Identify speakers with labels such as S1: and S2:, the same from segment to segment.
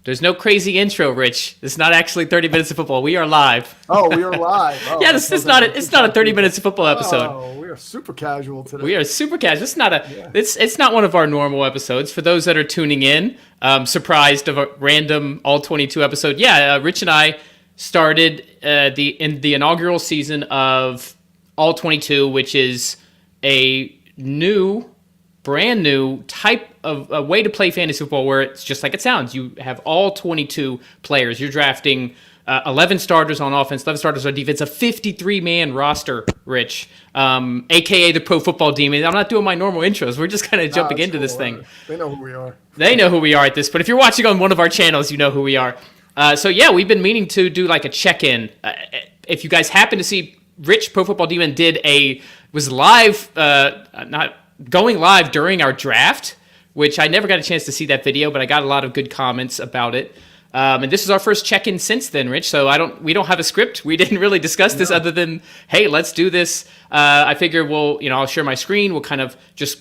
S1: There's no crazy intro, Rich. It's not actually 30 minutes of football. We are live.
S2: Oh, we are live. Oh,
S1: yeah, it's not a 30 minutes of football episode.
S2: Oh, we are super casual today.
S1: We are super casual. It's not one of our normal episodes. For those that are tuning in, surprised of a random All-22 episode. Yeah, Rich and I started in the inaugural season of All-22, which is a brand new type of a way to play fantasy football where it's just like it sounds. You have all 22 players. You're drafting 11 starters on offense, 11 starters on defense, a 53-man roster, Rich, a.k.a. the Pro Football Demon. I'm not doing my normal intros. We're just kind of jumping into this thing.
S2: They know who we are.
S1: They know who we are at this, but if you're watching on one of our channels, you know who we are. So, yeah, we've been meaning to do like a check-in. If you guys happen to see, Rich, Pro Football Demon, was live, not going live during our draft, which I never got a chance to see that video, but I got a lot of good comments about it. And this is our first check-in since then, Rich. So we don't have a script. We didn't really discuss this other than, hey, let's do this. I figure I'll share my screen. We'll kind of just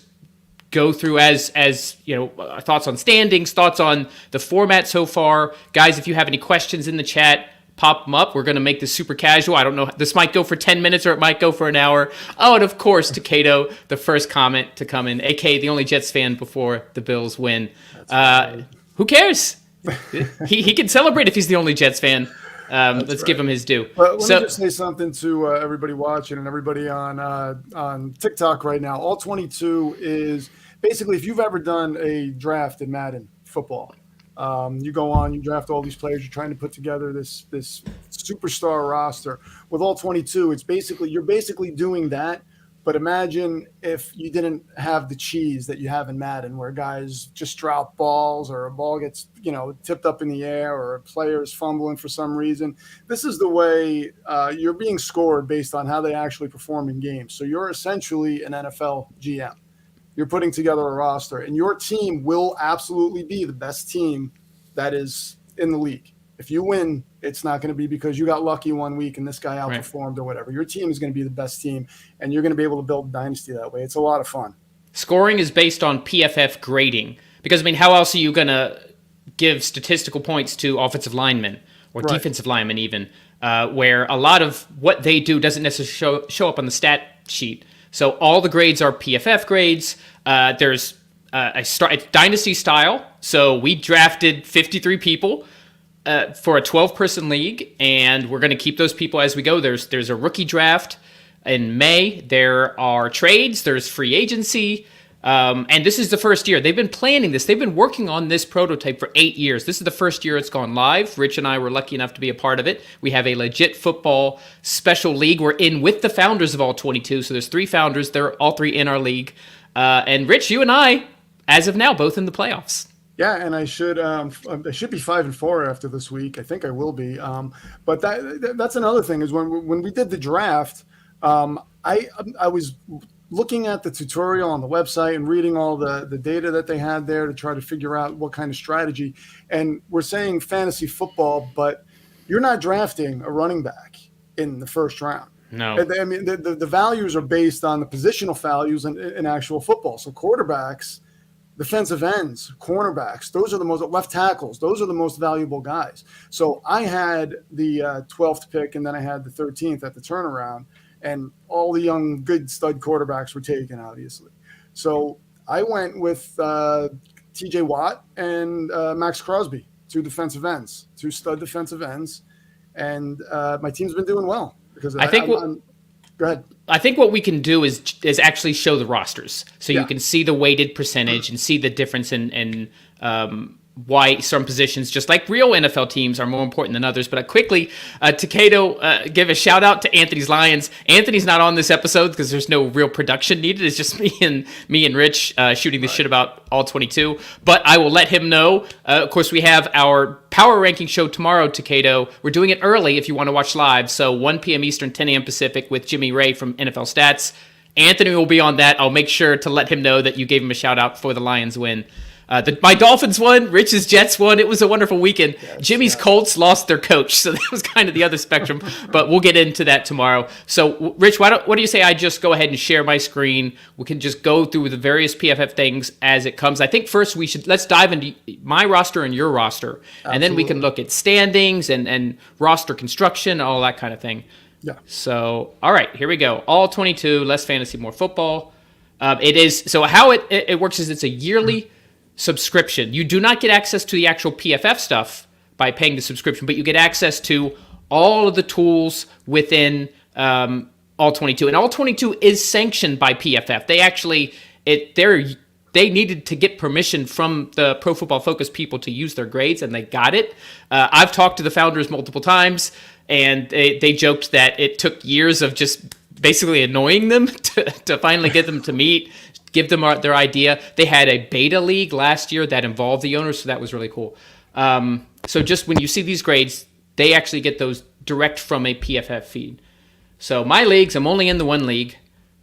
S1: go through as our thoughts on standings, thoughts on the format so far. Guys, if you have any questions in the chat, pop them up. We're going to make this super casual. I don't know. This might go for 10 minutes or it might go for an hour. Oh, and of course, Takedo, the first comment to come in, a.k.a. the only Jets fan before the Bills win. Who cares? he can celebrate if he's the only Jets fan. Let's give him his due.
S2: But let me just say something to everybody watching and everybody on TikTok right now. All-22 is basically, if you've ever done a draft in Madden football, you go on, you draft all these players, you're trying to put together this superstar roster. With All-22, you're basically doing that, but imagine if you didn't have the cheese that you have in Madden, where guys just drop balls or a ball gets tipped up in the air or a player is fumbling for some reason. This is the way you're being scored based on how they actually perform in games. So you're essentially an NFL GM. You're putting together a roster, and your team will absolutely be the best team that is in the league. If you win, it's not going to be because you got lucky one week and this guy outperformed or whatever. Your team is going to be the best team, and you're going to be able to build a dynasty that way. It's a lot of fun.
S1: Scoring is based on PFF grading because, how else are you going to give statistical points to offensive linemen or defensive linemen even, where a lot of what they do doesn't necessarily show up on the stat sheet. So all the grades are PFF grades. There's it's dynasty style. So we drafted 53 people for a 12-person league, and we're going to keep those people as we go. There's a rookie draft in May. There are trades. There's free agency. And this is the first year. They've been planning this. They've been working on this prototype for 8 years. This is the first year it's gone live. Rich and I were lucky enough to be a part of it. We have a legit football special league. We're in with the founders of All-22. So there's 3 founders. They're all 3 in our league. And Rich, you and I, as of now, both in the playoffs.
S2: Yeah, and I should be 5-4 after this week. I think I will be. But that's another thing is when we did the draft, I was looking at the tutorial on the website and reading all the data that they had there to try to figure out what kind of strategy. And we're saying fantasy football, but you're not drafting a running back in the first round.
S1: No.
S2: I mean, the values are based on the positional values in actual football. So quarterbacks, defensive ends, cornerbacks, those are the most, left tackles, those are the most valuable guys. So I had the 12th pick, and then I had the 13th at the turnaround. And all the young, good stud quarterbacks were taken, obviously. So I went with T.J. Watt and Max Crosby, 2 stud defensive ends. And my team's been doing well. Because
S1: I think
S2: go ahead.
S1: I think what we can do is actually show the rosters. So you can see the weighted percentage and see the difference in why some positions, just like real NFL teams, are more important than others. But quickly, Takedo, give a shout out to Anthony's Lions. Anthony's not on this episode because there's no real production needed. It's just me and Rich shooting the shit about All-22. But I will let him know. Of course, we have our power ranking show tomorrow, Takedo. We're doing it early if you want to watch live. So 1 p.m. Eastern, 10 a.m. Pacific with Jimmy Ray from NFL Stats. Anthony will be on that. I'll make sure to let him know that you gave him a shout out for the Lions win. My Dolphins won, Rich's Jets won. It was a wonderful weekend.
S2: Yes,
S1: Jimmy's Colts lost their coach, so that was kind of the other spectrum. But we'll get into that tomorrow. So, Rich, what do you say I just go ahead and share my screen? We can just go through the various PFF things as it comes. I think first let's dive into my roster and your roster, and then we can look at standings and roster construction, all that kind of thing.
S2: Yeah.
S1: So, all right, here we go. All 22, less fantasy, more football. It is so how it works is it's a yearly subscription. You do not get access to the actual PFF stuff by paying the subscription, but you get access to all of the tools within All-22. And All-22 is sanctioned by PFF. They needed to get permission from the Pro Football Focus people to use their grades, and they got it. I've talked to the founders multiple times, and they joked that it took years of just basically annoying them to finally get them to meet, give them their idea. They had a beta league last year that involved the owners, so that was really cool. So just when you see these grades, they actually get those direct from a PFF feed. So my leagues, I'm only in the one league.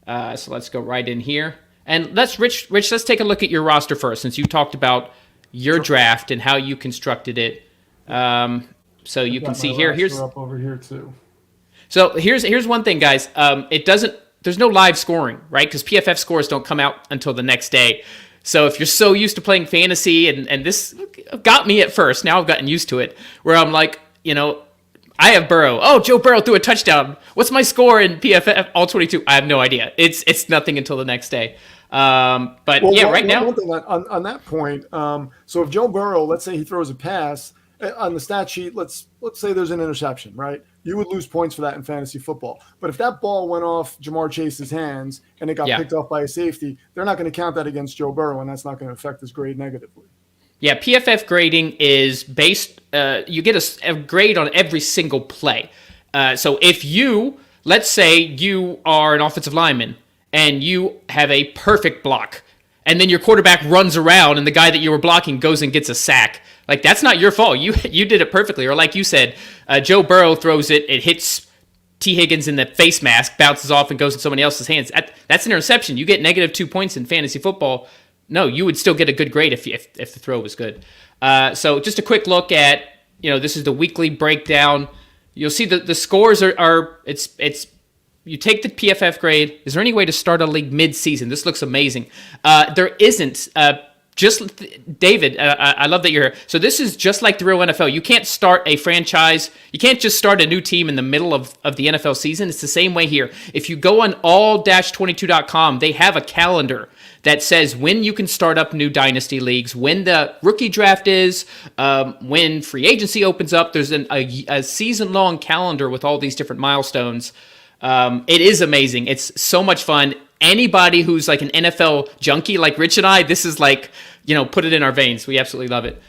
S1: So let's go right in here. And Rich, let's take a look at your roster first, since you talked about your draft and how you constructed it. So you can see here. Here's
S2: up over here too.
S1: So here's one thing, guys. There's no live scoring, right? Because PFF scores don't come out until the next day. So if you're so used to playing fantasy, and this got me at first, now I've gotten used to it, where I'm like, I have Burrow. Oh, Joe Burrow threw a touchdown. What's my score in PFF All-22? I have no idea. It's nothing until the next day. Right now.
S2: One thing on that point, so if Joe Burrow, let's say he throws a pass, on the stat sheet, let's say there's an interception, right? You would lose points for that in fantasy football. But if that ball went off Jamar Chase's hands and it got picked off by a safety, they're not going to count that against Joe Burrow, and that's not going to affect his grade negatively.
S1: Yeah, PFF grading is based, you get a grade on every single play. So if let's say you are an offensive lineman and you have a perfect block, and then your quarterback runs around and the guy that you were blocking goes and gets a sack, like, that's not your fault. You did it perfectly. Or like you said, Joe Burrow throws it hits T. Higgins in the face mask, bounces off and goes in somebody else's hands. That's an interception. You get negative 2 points in fantasy football. No, you would still get a good grade if the throw was good. So just a quick look at, this is the weekly breakdown. You'll see the scores are you take the PFF grade. Is there any way to start a league mid-season? This looks amazing. There isn't. David, I love that you're here. So this is just like the real NFL. You can't start a franchise. You can't just start a new team in the middle of the NFL season. It's the same way here. If you go on all-22.com, they have a calendar that says when you can start up new dynasty leagues, when the rookie draft is, when free agency opens up. There's a season-long calendar with all these different milestones. It is amazing. It's so much fun. Anybody who's like an NFL junkie like Rich and I, this is like, put it in our veins. We absolutely love it.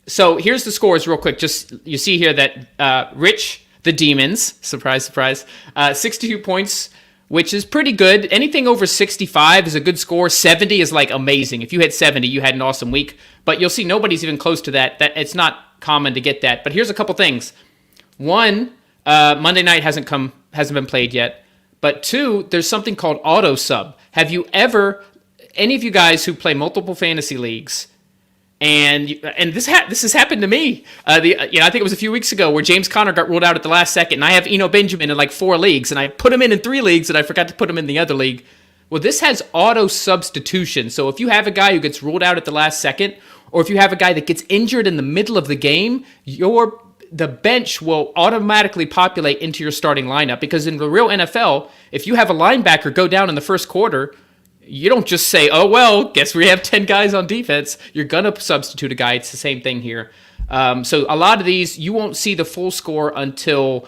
S1: So here's the scores real quick. Just you see here that Rich, the Demons, surprise, surprise, 62 points, which is pretty good. Anything over 65 is a good score. 70 is like amazing. If you hit 70, you had an awesome week. But you'll see nobody's even close to that. That it's not common to get that. But here's a couple things. One, Monday night hasn't been played yet. But two, there's something called auto sub. Have you ever, any of you guys who play multiple fantasy leagues, and this has happened to me. I think it was a few weeks ago where James Conner got ruled out at the last second, and I have Eno Benjamin in like 4 leagues, and I put him in 3 leagues, and I forgot to put him in the other league. Well, this has auto substitution. So if you have a guy who gets ruled out at the last second, or if you have a guy that gets injured in the middle of the game, the bench will automatically populate into your starting lineup, because in the real NFL, if you have a linebacker go down in the first quarter, you don't just say, oh, well, guess we have 10 guys on defense. You're going to substitute a guy. It's the same thing here. So a lot of these, you won't see the full score until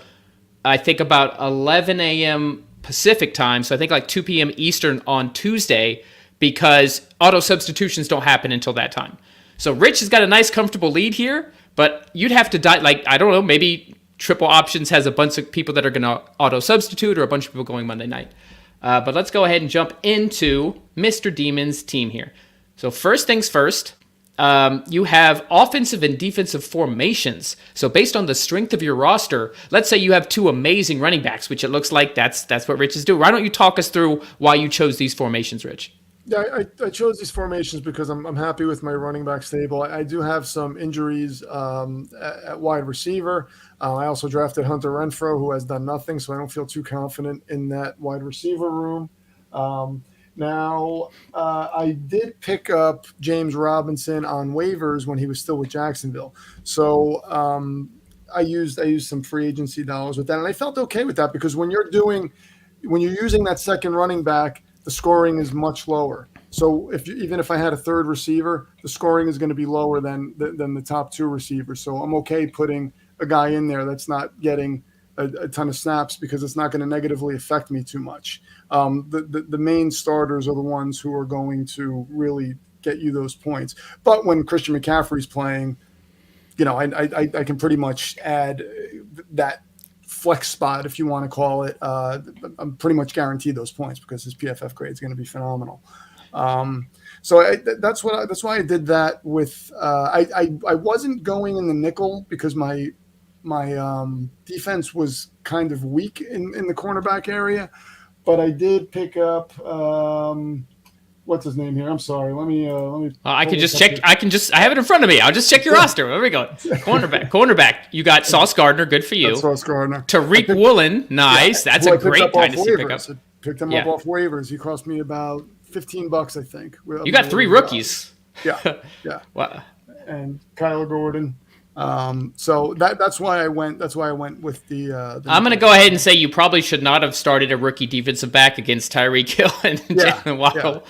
S1: I think about 11 a.m. Pacific time. So I think like 2 p.m. Eastern on Tuesday, because auto substitutions don't happen until that time. So Rich has got a nice, comfortable lead here. But you'd have to I don't know, maybe Triple Options has a bunch of people that are going to auto-substitute, or a bunch of people going Monday night. But let's go ahead and jump into Mr. Demon's team here. So first things first, you have offensive and defensive formations. So based on the strength of your roster, let's say you have 2 amazing running backs, which it looks like that's what Rich is doing. Why don't you talk us through why you chose these formations, Rich?
S2: Yeah, I chose these formations because I'm happy with my running back stable. I do have some injuries at wide receiver. I also drafted Hunter Renfro, who has done nothing, so I don't feel too confident in that wide receiver room. Um, I did pick up James Robinson on waivers when he was still with Jacksonville, so I used some free agency dollars with that, and I felt okay with that because when you're using that second running back, the scoring is much lower. So even if I had a third receiver, the scoring is going to be lower than the top two receivers. So I'm okay putting a guy in there that's not getting a ton of snaps because it's not going to negatively affect me too much. The main starters are the ones who are going to really get you those points. But when Christian McCaffrey's playing, I can pretty much add that flex spot, if you want to call it. I'm pretty much guaranteed those points because his PFF grade is going to be phenomenal. That's why I did that with. I wasn't going in the nickel because my defense was kind of weak in the cornerback area, but I did pick up. What's his name here? I'm sorry. Let me.
S1: I can just check. Here. I have it in front of me. I'll just check your roster. There we go. Cornerback. You got Sauce Gardner. Good for you.
S2: That's Sauce Gardner.
S1: Tariq Woolen. Nice. That's a great dynasty pickup.
S2: I picked him up off waivers. He cost me about $15, I think.
S1: You got 3 rookies.
S2: Yeah.
S1: Wow.
S2: And Kyler Gordon. So that's why I went. That's why I went with the.
S1: I'm going to go ahead and say you probably should not have started a rookie defensive back against Tyreek Hill and Jalen Waddle.
S2: Yeah.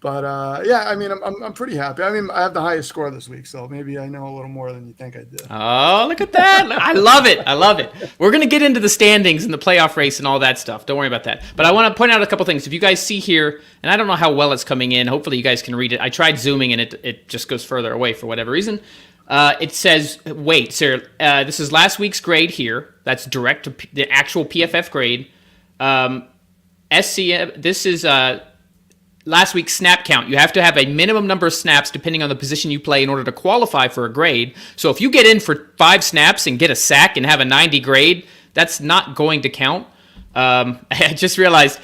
S2: But I mean, I'm pretty happy. I mean, I have the highest score this week, so maybe I know a little more than you think I did.
S1: Oh, look at that! I love it. We're gonna get into the standings and the playoff race and all that stuff. Don't worry about that. But I want to point out a couple things. If you guys see here, and I don't know how well it's coming in. Hopefully, you guys can read it. I tried zooming and it just goes further away for whatever reason. It says, wait, sir, this is last week's grade here. That's direct to the actual PFF grade. SCM. This is last week's snap count. You have to have a minimum number of snaps depending on the position you play in order to qualify for a grade. So if you get in for 5 snaps and get a sack and have a 90 grade, that's not going to count. I just realized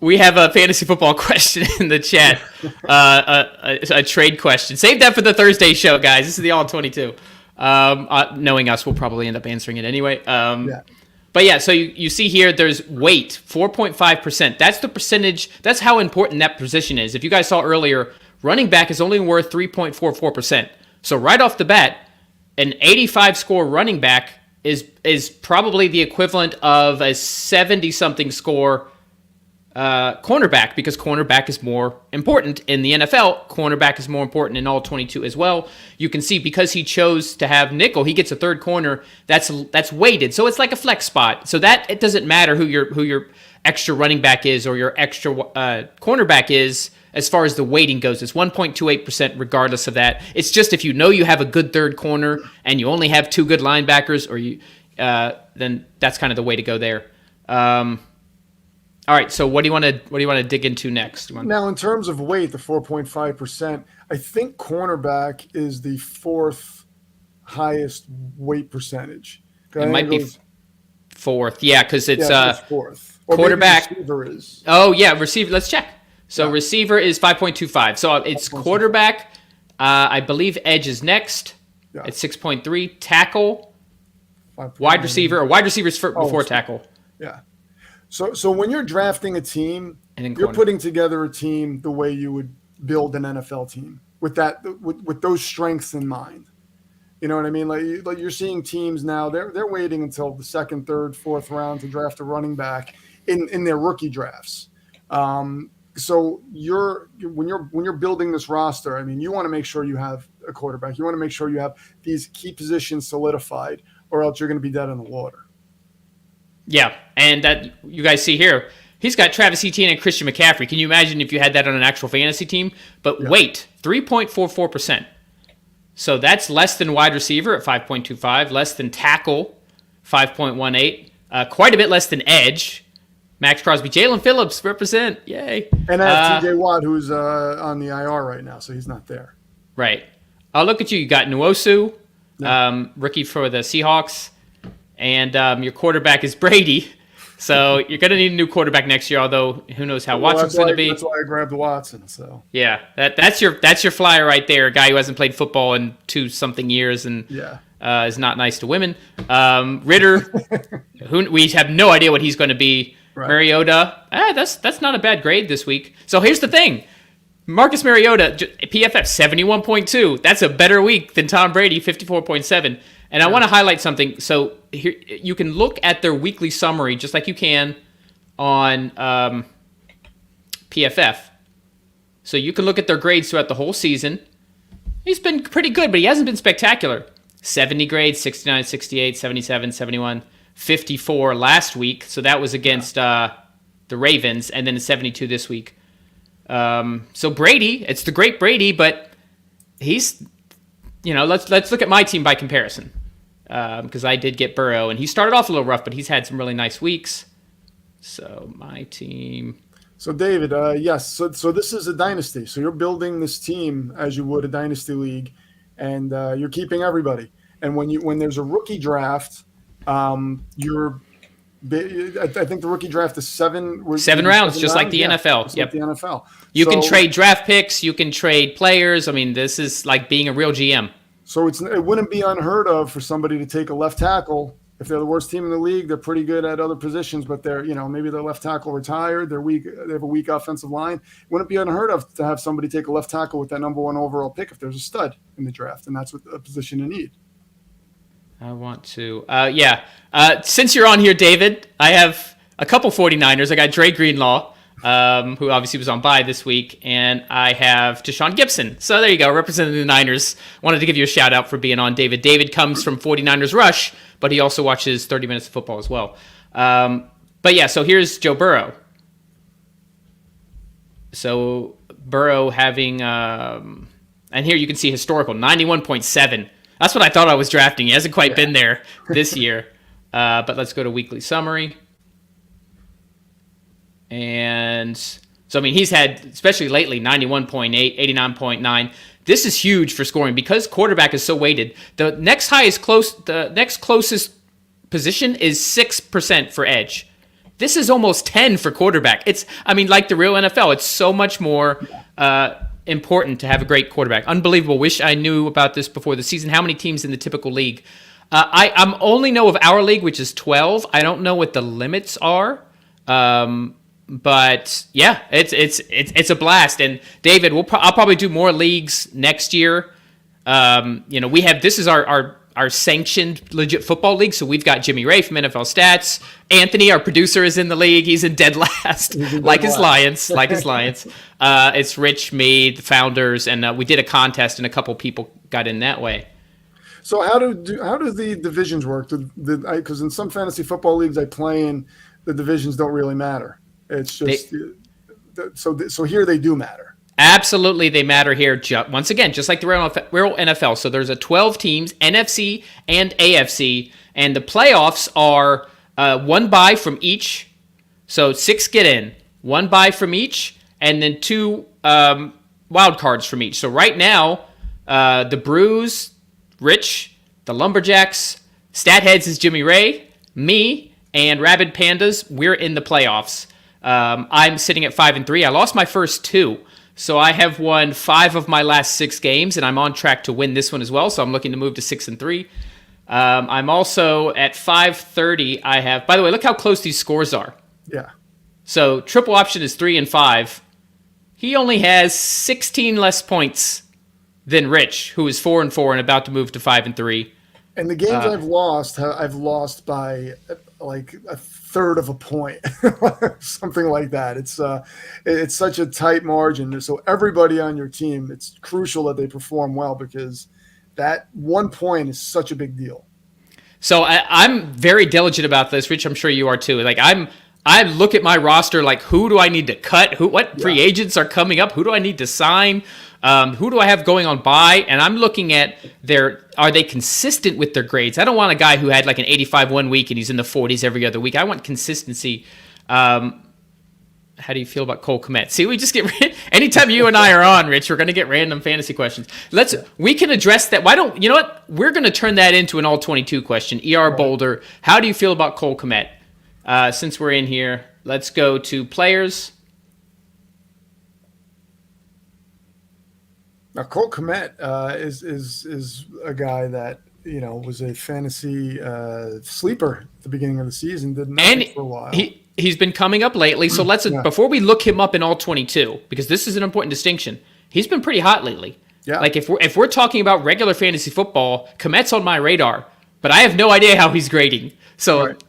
S1: we have a fantasy football question in the chat, a trade question. Save that for the Thursday show, guys. This is the All-22. Knowing us, we'll probably end up answering it anyway. But yeah, so you see here, there's weight, 4.5%. That's the percentage. That's how important that position is. If you guys saw earlier, running back is only worth 3.44%. So right off the bat, an 85 score running back is probably the equivalent of a 70-something score cornerback, because cornerback is more important in the NFL. Cornerback is more important in All-22 as well. You can see because he chose to have nickel, he gets a third corner that's weighted, so it's like a flex spot. So that it doesn't matter who your extra running back is or your extra cornerback is as far as the weighting goes. It's 1.28% regardless of that. It's just if you know you have a good third corner and you only have 2 good linebackers, or then that's kind of the way to go there. All right, so what do you want to dig into next?
S2: Now, in terms of weight, the 4.5%, I think cornerback is the 4th highest weight percentage.
S1: It might be 4th, yeah, because it's
S2: 4th. Or
S1: quarterback.
S2: Receiver is.
S1: Oh yeah, receiver. Let's check. So receiver is 5.25. So it's quarterback. I believe edge is next at 6.3. Tackle, wide receiver, or wide receivers before tackle.
S2: Yeah. So when you're drafting a team, you're putting together a team the way you would build an NFL team with those strengths in mind. You know what I mean? Like you're seeing teams now, they're waiting until the 2nd, 3rd, 4th round to draft a running back in their rookie drafts. So when you're building this roster, I mean, you want to make sure you have a quarterback. You want to make sure you have these key positions solidified, or else you're going to be dead in the water.
S1: Yeah, and that you guys see here, he's got Travis Etienne and Christian McCaffrey. Can you imagine if you had that on an actual fantasy team? But weight, 3.44%. So that's less than wide receiver at 5.25, less than tackle, 5.18, quite a bit less than edge. Max Crosby, Jalen Phillips represent, yay.
S2: And I have TJ Watt, who's on the IR right now, so he's not there.
S1: Right. Look at you. You got Nwosu, rookie for the Seahawks. And your quarterback is Brady. So you're going to need a new quarterback next year, although who knows how Watson's going to be.
S2: That's why I grabbed Watson. So
S1: yeah, that's your flyer right there. A guy who hasn't played football in 2-something years and is not nice to women. Ritter, who we have no idea what he's going to be. Right. Mariota, that's not a bad grade this week. So here's the thing. Marcus Mariota, PFF 71.2. That's a better week than Tom Brady, 54.7. And I want to highlight something. So here you can look at their weekly summary just like you can on PFF. So you can look at their grades throughout the whole season. He's been pretty good, but he hasn't been spectacular. 70 grades, 69, 68, 77, 71, 54 last week. So that was against the Ravens, and then 72 this week. So Brady, it's the great Brady, but he's, let's look at my team by comparison. Because I did get Burrow, and he started off a little rough, but he's had some really nice weeks. So my team.
S2: So David, yes. So this is a dynasty. So you're building this team as you would a dynasty league, and you're keeping everybody. And when there's a rookie draft, I think the rookie draft is 7
S1: rounds, just like the NFL.
S2: Yep, like the NFL.
S1: You can trade draft picks. You can trade players. I mean, this is like being a real GM.
S2: So it wouldn't be unheard of for somebody to take a left tackle. If they're the worst team in the league, they're pretty good at other positions, but they're, maybe their left tackle retired, they're weak, they have a weak offensive line. It wouldn't be unheard of to have somebody take a left tackle with that number 1 overall pick if there's a stud in the draft, and that's what a position you need.
S1: I want to, since you're on here, David, I have a couple 49ers. I got Dre Greenlaw, who obviously was on bye this week, and I have Deshaun Gibson. So there you go, representing the Niners. Wanted to give you a shout out for being on, David. David comes from 49ers Rush, but he also watches 30 Minutes of Football as well. So here's Joe Burrow. So Burrow having, and here you can see historical, 91.7. That's what I thought I was drafting. He hasn't quite been there this year. But let's go to weekly summary. And so, I mean, he's had, especially lately, 91.8, 89.9. This is huge for scoring because quarterback is so weighted. The next closest position is 6% for edge. This is almost 10 for quarterback. It's, like the real NFL, it's so much more important to have a great quarterback. Unbelievable. Wish I knew about this before the season. How many teams in the typical league? I only know of our league, which is 12. I don't know what the limits are. But yeah, it's a blast. And David, I'll probably do more leagues next year. This is our sanctioned legit football league. So we've got Jimmy Ray from NFL Stats. Anthony, our producer, is in the league. He's in dead last, like his Lions. It's Rich, me, the founders, and we did a contest, and a couple people got in that way.
S2: So how do the divisions work? Because in some fantasy football leagues I play in, the divisions don't really matter. It's just so here they do matter.
S1: Absolutely, they matter here. Once again, just like the real NFL. So there's a 12 teams, NFC and AFC, and the playoffs are 1 bye from each. So 6 get in, 1 bye from each, and then 2 wild cards from each. So right now, the Brews, Rich, the Lumberjacks, Statheads is Jimmy Ray, me, and Rabid Pandas. We're in the playoffs. I'm sitting at 5-3. I lost my first 2. So I have won 5 of my last 6 games, and I'm on track to win this one as well. So I'm looking to move to 6-3. I'm also at 530. I have, by the way, look how close these scores are.
S2: Yeah.
S1: So triple option is 3-5. He only has 16 less points than Rich, who is 4-4 and about to move to 5-3.
S2: And the games I've lost by like a third of a point, something like that. It's such a tight margin. So everybody on your team, it's crucial that they perform well because that 1 point is such a big deal.
S1: So I'm very diligent about this, Rich. I'm sure you are too. Like I look at my roster like, who do I need to cut? What free agents are coming up? Who do I need to sign? Who do I have going on bye? And I'm looking at are they consistent with their grades? I don't want a guy who had like an 85 one week and he's in the 40s every other week. I want consistency. How do you feel about Cole Kmet? See, we just get anytime you and I are on, Rich, we're going to get random fantasy questions. We can address that. You know what? We're going to turn that into an all-22 question. ER Boulder, how do you feel about Cole Kmet? Since we're in here, let's go to players.
S2: Now, Cole Kmet is a guy that was a fantasy sleeper at the beginning of the season. Did nothing for a while.
S1: He's been coming up lately. So before we look him up in All-22, because this is an important distinction, he's been pretty hot lately.
S2: Yeah.
S1: Like if we're talking about regular fantasy football, Kmet's on my radar, but I have no idea how he's grading. So right.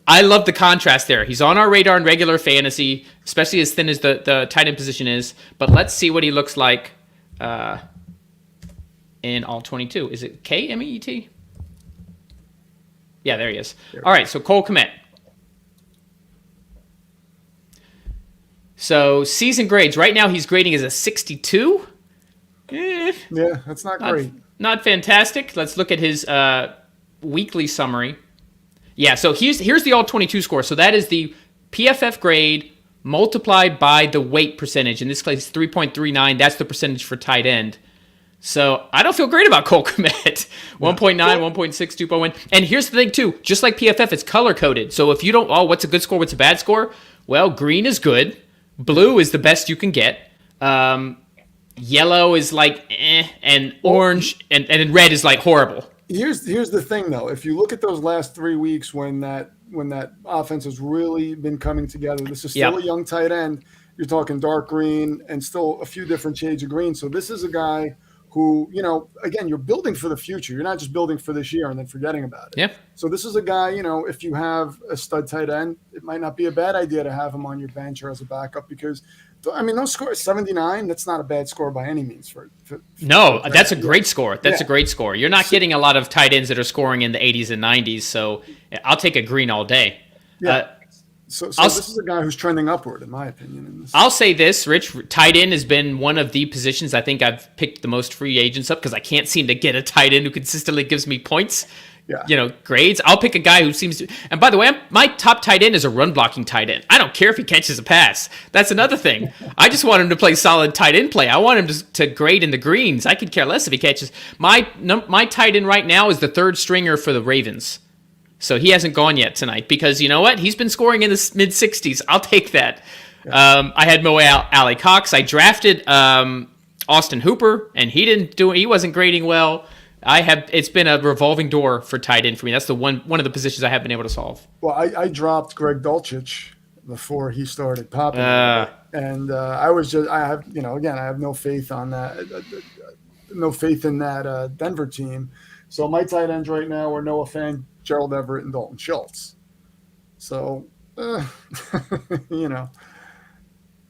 S1: I love the contrast there. He's on our radar in regular fantasy, especially as thin as the tight end position is. But let's see what he looks like in All-22. Is it Kmet? Yeah, there he is. All right, so Cole Kmet. So season grades. Right now he's grading as a 62.
S2: Yeah, that's not great.
S1: Not fantastic. Let's look at his weekly summary. Yeah, so here's the All-22 score. So that is the PFF grade multiplied by the weight percentage. In this case, 3.39. That's the percentage for tight end. So I don't feel great about Cole Kmet. 1.9, 1.6, 2.1. And here's the thing, too. Just like PFF, it's color-coded. So if you don't, what's a good score, what's a bad score? Well, green is good. Blue is the best you can get. Yellow is like and orange and red is like horrible.
S2: Here's the thing, though. If you look at those last 3 weeks when that offense has really been coming together, this is still a young tight end. You're talking dark green and still a few different shades of green. So this is a guy who, again, you're building for the future. You're not just building for this year and then forgetting about it.
S1: Yeah.
S2: So this is a guy, if you have a stud tight end, it might not be a bad idea to have him on your bench or as a backup because, those scores, 79, that's not a bad score by any means.
S1: No, that's a great score. That's a great score. You're not getting a lot of tight ends that are scoring in the 80s and 90s, so I'll take a green all day.
S2: Yeah. So this is a guy who's trending upward, in my opinion.
S1: I'll say this, Rich. Tight end has been one of the positions I think I've picked the most free agents up because I can't seem to get a tight end who consistently gives me points. Yeah. Grades. I'll pick a guy who seems to. And by the way, my top tight end is a run blocking tight end. I don't care if he catches a pass. That's another thing. I just want him to play solid tight end play. I want him to grade in the greens. I could care less if he catches. My tight end right now is the third stringer for the Ravens. So he hasn't gone yet tonight because you know what? He's been scoring in the mid-60s. I'll take that. Yeah. I had Moe Alley Cox. I drafted Austin Hooper, and he wasn't grading well. It's been a revolving door for tight end for me. That's the one of the positions I have been able to solve.
S2: Well, I dropped Greg Dulcich before he started popping, and I have no faith on that, no faith in that Denver team. So my tight ends right now are Noah Fant, Gerald Everett, and Dalton Schultz. So,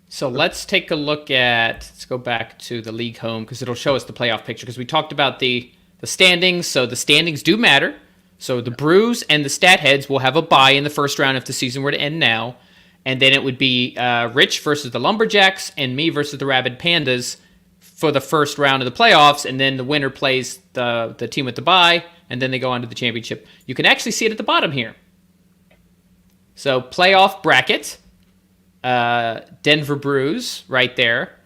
S1: So let's take a look let's go back to the league home because it'll show us the playoff picture because we talked about the standings. So the standings do matter. So the Brews and the Stat Heads will have a bye in the first round if the season were to end now. And then it would be Rich versus the Lumberjacks and me versus the Rabid Pandas for the first round of the playoffs. And then the winner plays the team with the bye, and then they go on to the championship. You can actually see it at the bottom here. So playoff bracket, Denver Brews right there.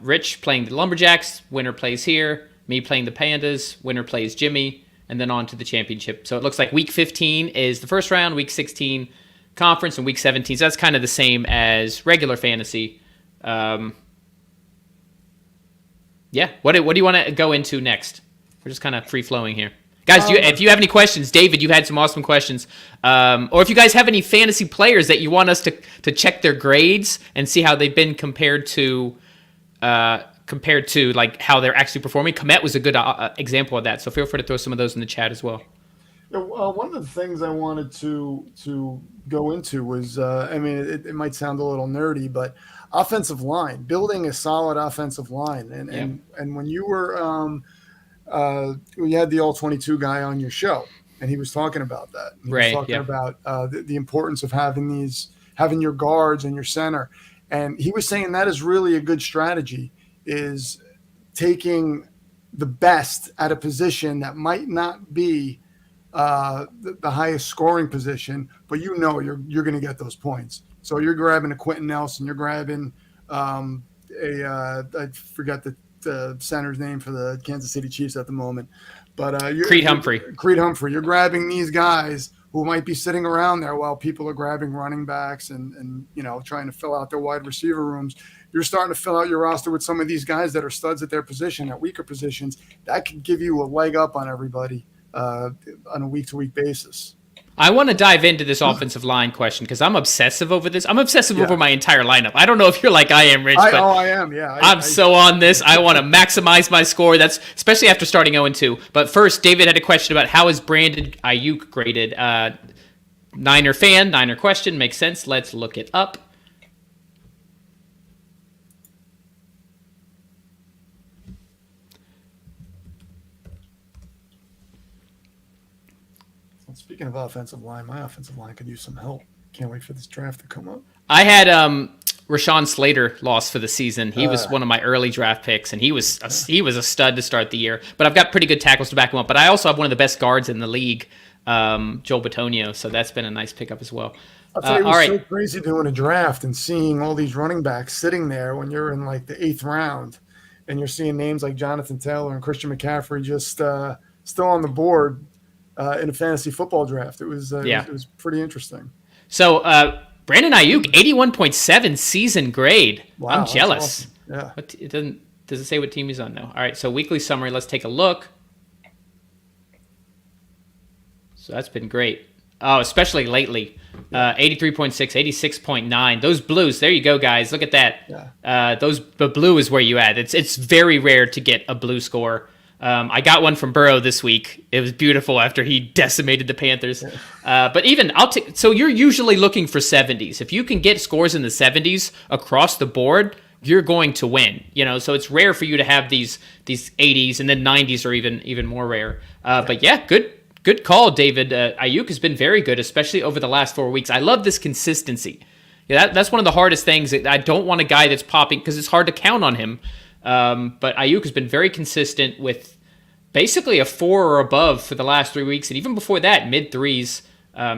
S1: Rich playing the Lumberjacks, winner plays here. Me playing the Pandas, winner plays Jimmy, and then on to the championship. So it looks like week 15 is the first round, week 16 conference, and week 17. So that's kind of the same as regular fantasy. Yeah. What do you want to go into next? We're just kind of free flowing here. Guys, if you have any questions, David, you've had some awesome questions. Or if you guys have any fantasy players that you want us to check their grades and see how they've been compared to like how they're actually performing. Kmet was a good example of that. So feel free to throw some of those in the chat as well.
S2: One of the things I wanted to go into was, it might sound a little nerdy, but offensive line, building a solid offensive line. And when you were, we had the All-22 guy on your show, and he was talking about that. He was talking about the importance of having your guards and your center. And he was saying that is really a good strategy, is taking the best at a position that might not be the highest scoring position, but you're going to get those points. So you're grabbing a Quentin Nelson, you're grabbing I forgot the center's name for the Kansas City Chiefs at the moment, but
S1: Creed Humphrey.
S2: Creed Humphrey. You're grabbing these guys who might be sitting around there while people are grabbing running backs and trying to fill out their wide receiver rooms. You're starting to fill out your roster with some of these guys that are studs at their position, at weaker positions. That could give you a leg up on everybody on a week-to-week basis.
S1: I want to dive into this offensive line question because I'm obsessive over this. I'm obsessive over my entire lineup. I don't know if you're like I am, Rich.
S2: I am, yeah.
S1: I'm so on this. I want to maximize my score. That's especially after starting 0-2. But first, David had a question about how is Brandon Ayuk graded. Niner fan, Niner question. Makes sense. Let's look it up.
S2: Speaking of offensive line, my offensive line could use some help. Can't wait for this draft to come up.
S1: I had Rashawn Slater lost for the season. He was one of my early draft picks, and he was a stud to start the year. But I've got pretty good tackles to back him up. But I also have one of the best guards in the league, Joel Bitonio. So that's been a nice pickup as well.
S2: I'll tell you, it was so crazy doing a draft and seeing all these running backs sitting there when you're in like the 8th round, and you're seeing names like Jonathan Taylor and Christian McCaffrey just still on the board. In a fantasy football draft. It was pretty interesting.
S1: So Brandon Ayuk, 81.7 season grade. Wow, I'm jealous.
S2: Awesome. Yeah.
S1: Does it say what team he's on though? All right, so weekly summary, let's take a look. So that's been great. Oh, especially lately. 83.6, 86.9. Those blues, there you go, guys. Look at that. Yeah. The blue is where you at. It's very rare to get a blue score. I got one from Burrow this week. It was beautiful after he decimated the Panthers. But even so you're usually looking for 70s. If you can get scores in the 70s across the board, you're going to win. So it's rare for you to have these 80s, and then 90s are even more rare. But yeah, good call, David. Ayuk has been very good, especially over the last 4 weeks. I love this consistency. That's one of the hardest things. I don't want a guy that's popping because it's hard to count on him. But Ayuk has been very consistent with basically a 4 or above for the last 3 weeks, and even before that, mid-3s.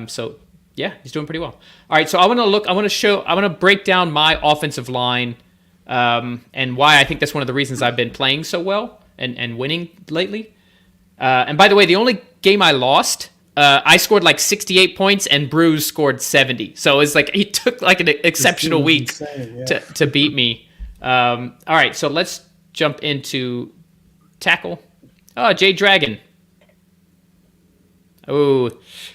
S1: So yeah, he's doing pretty well. All right, so I want to break down my offensive line and why I think that's one of the reasons I've been playing so well and winning lately. And by the way, the only game I lost, I scored like 68 points and Bruce scored 70. So it's like he took like an exceptional week to beat me. All right, so let's jump into tackle. Oh, Jade Dragon. Oh,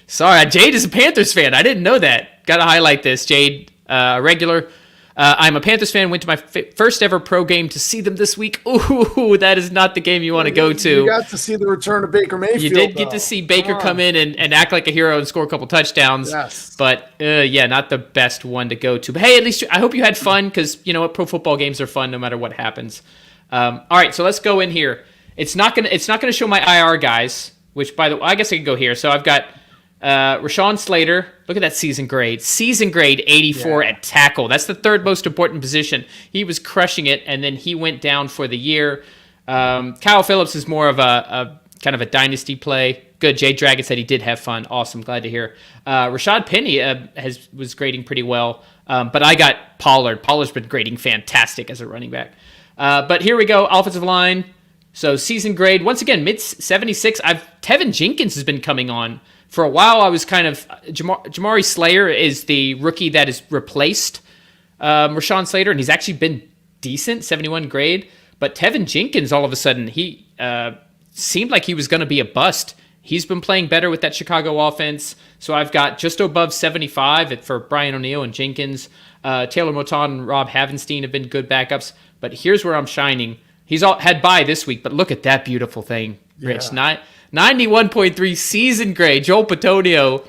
S1: sorry. Jade is a Panthers fan. I didn't know that. Got to highlight this. Jade, regular. I'm a Panthers fan. Went to my first ever pro game to see them this week. Ooh, that is not the game you want to go to.
S2: You got to see the return of Baker Mayfield.
S1: You did get to see Baker come in and act like a hero and score a couple touchdowns.
S2: Yes.
S1: But not the best one to go to. But hey, at least I hope you had fun because you know what, pro football games are fun no matter what happens. All right, so let's go in here. It's not gonna show my IR guys. Which, by the way, I guess I could go here. So I've got Rashawn Slater. Look at that season grade. Season grade 84 at tackle. That's the third most important position. He was crushing it, and then he went down for the year. Kyle Phillips is more of a kind of a dynasty play. Good. Jay Dragon said he did have fun. Awesome. Glad to hear. Rashad Penny was grading pretty well, but I got Pollard. Pollard's been grading fantastic as a running back. But here we go. Offensive line. So season grade, once again, mid-76. Tevin Jenkins has been coming on. For a while, I was kind of... Jamari Slayer is the rookie that has replaced Rashawn Slater, and he's actually been decent, 71 grade. But Tevin Jenkins, all of a sudden, he seemed like he was going to be a bust. He's been playing better with that Chicago offense. So I've got just above 75 for Brian O'Neill and Jenkins. Taylor Moton and Rob Havenstein have been good backups. But here's where I'm shining. He's had bye this week, but look at that beautiful thing, Rich. 91.3 season grade. Joel Bitonio,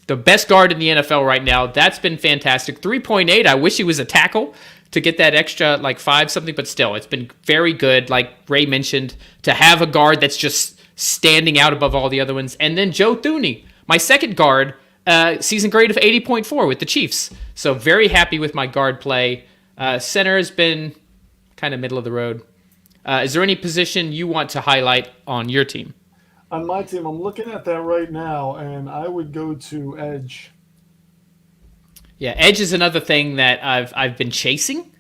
S1: the best guard in the NFL right now. That's been fantastic. 3.8. I wish he was a tackle to get that extra like 5 something, but still, it's been very good. Like Ray mentioned, to have a guard that's just standing out above all the other ones. And then Joe Thuney, my second guard, season grade of 80.4 with the Chiefs. So very happy with my guard play. Center has been kind of middle of the road. Is there any position you want to highlight on your team?
S2: On my team, I'm looking at that right now, and I would go to edge.
S1: Yeah, edge is another thing that I've been chasing.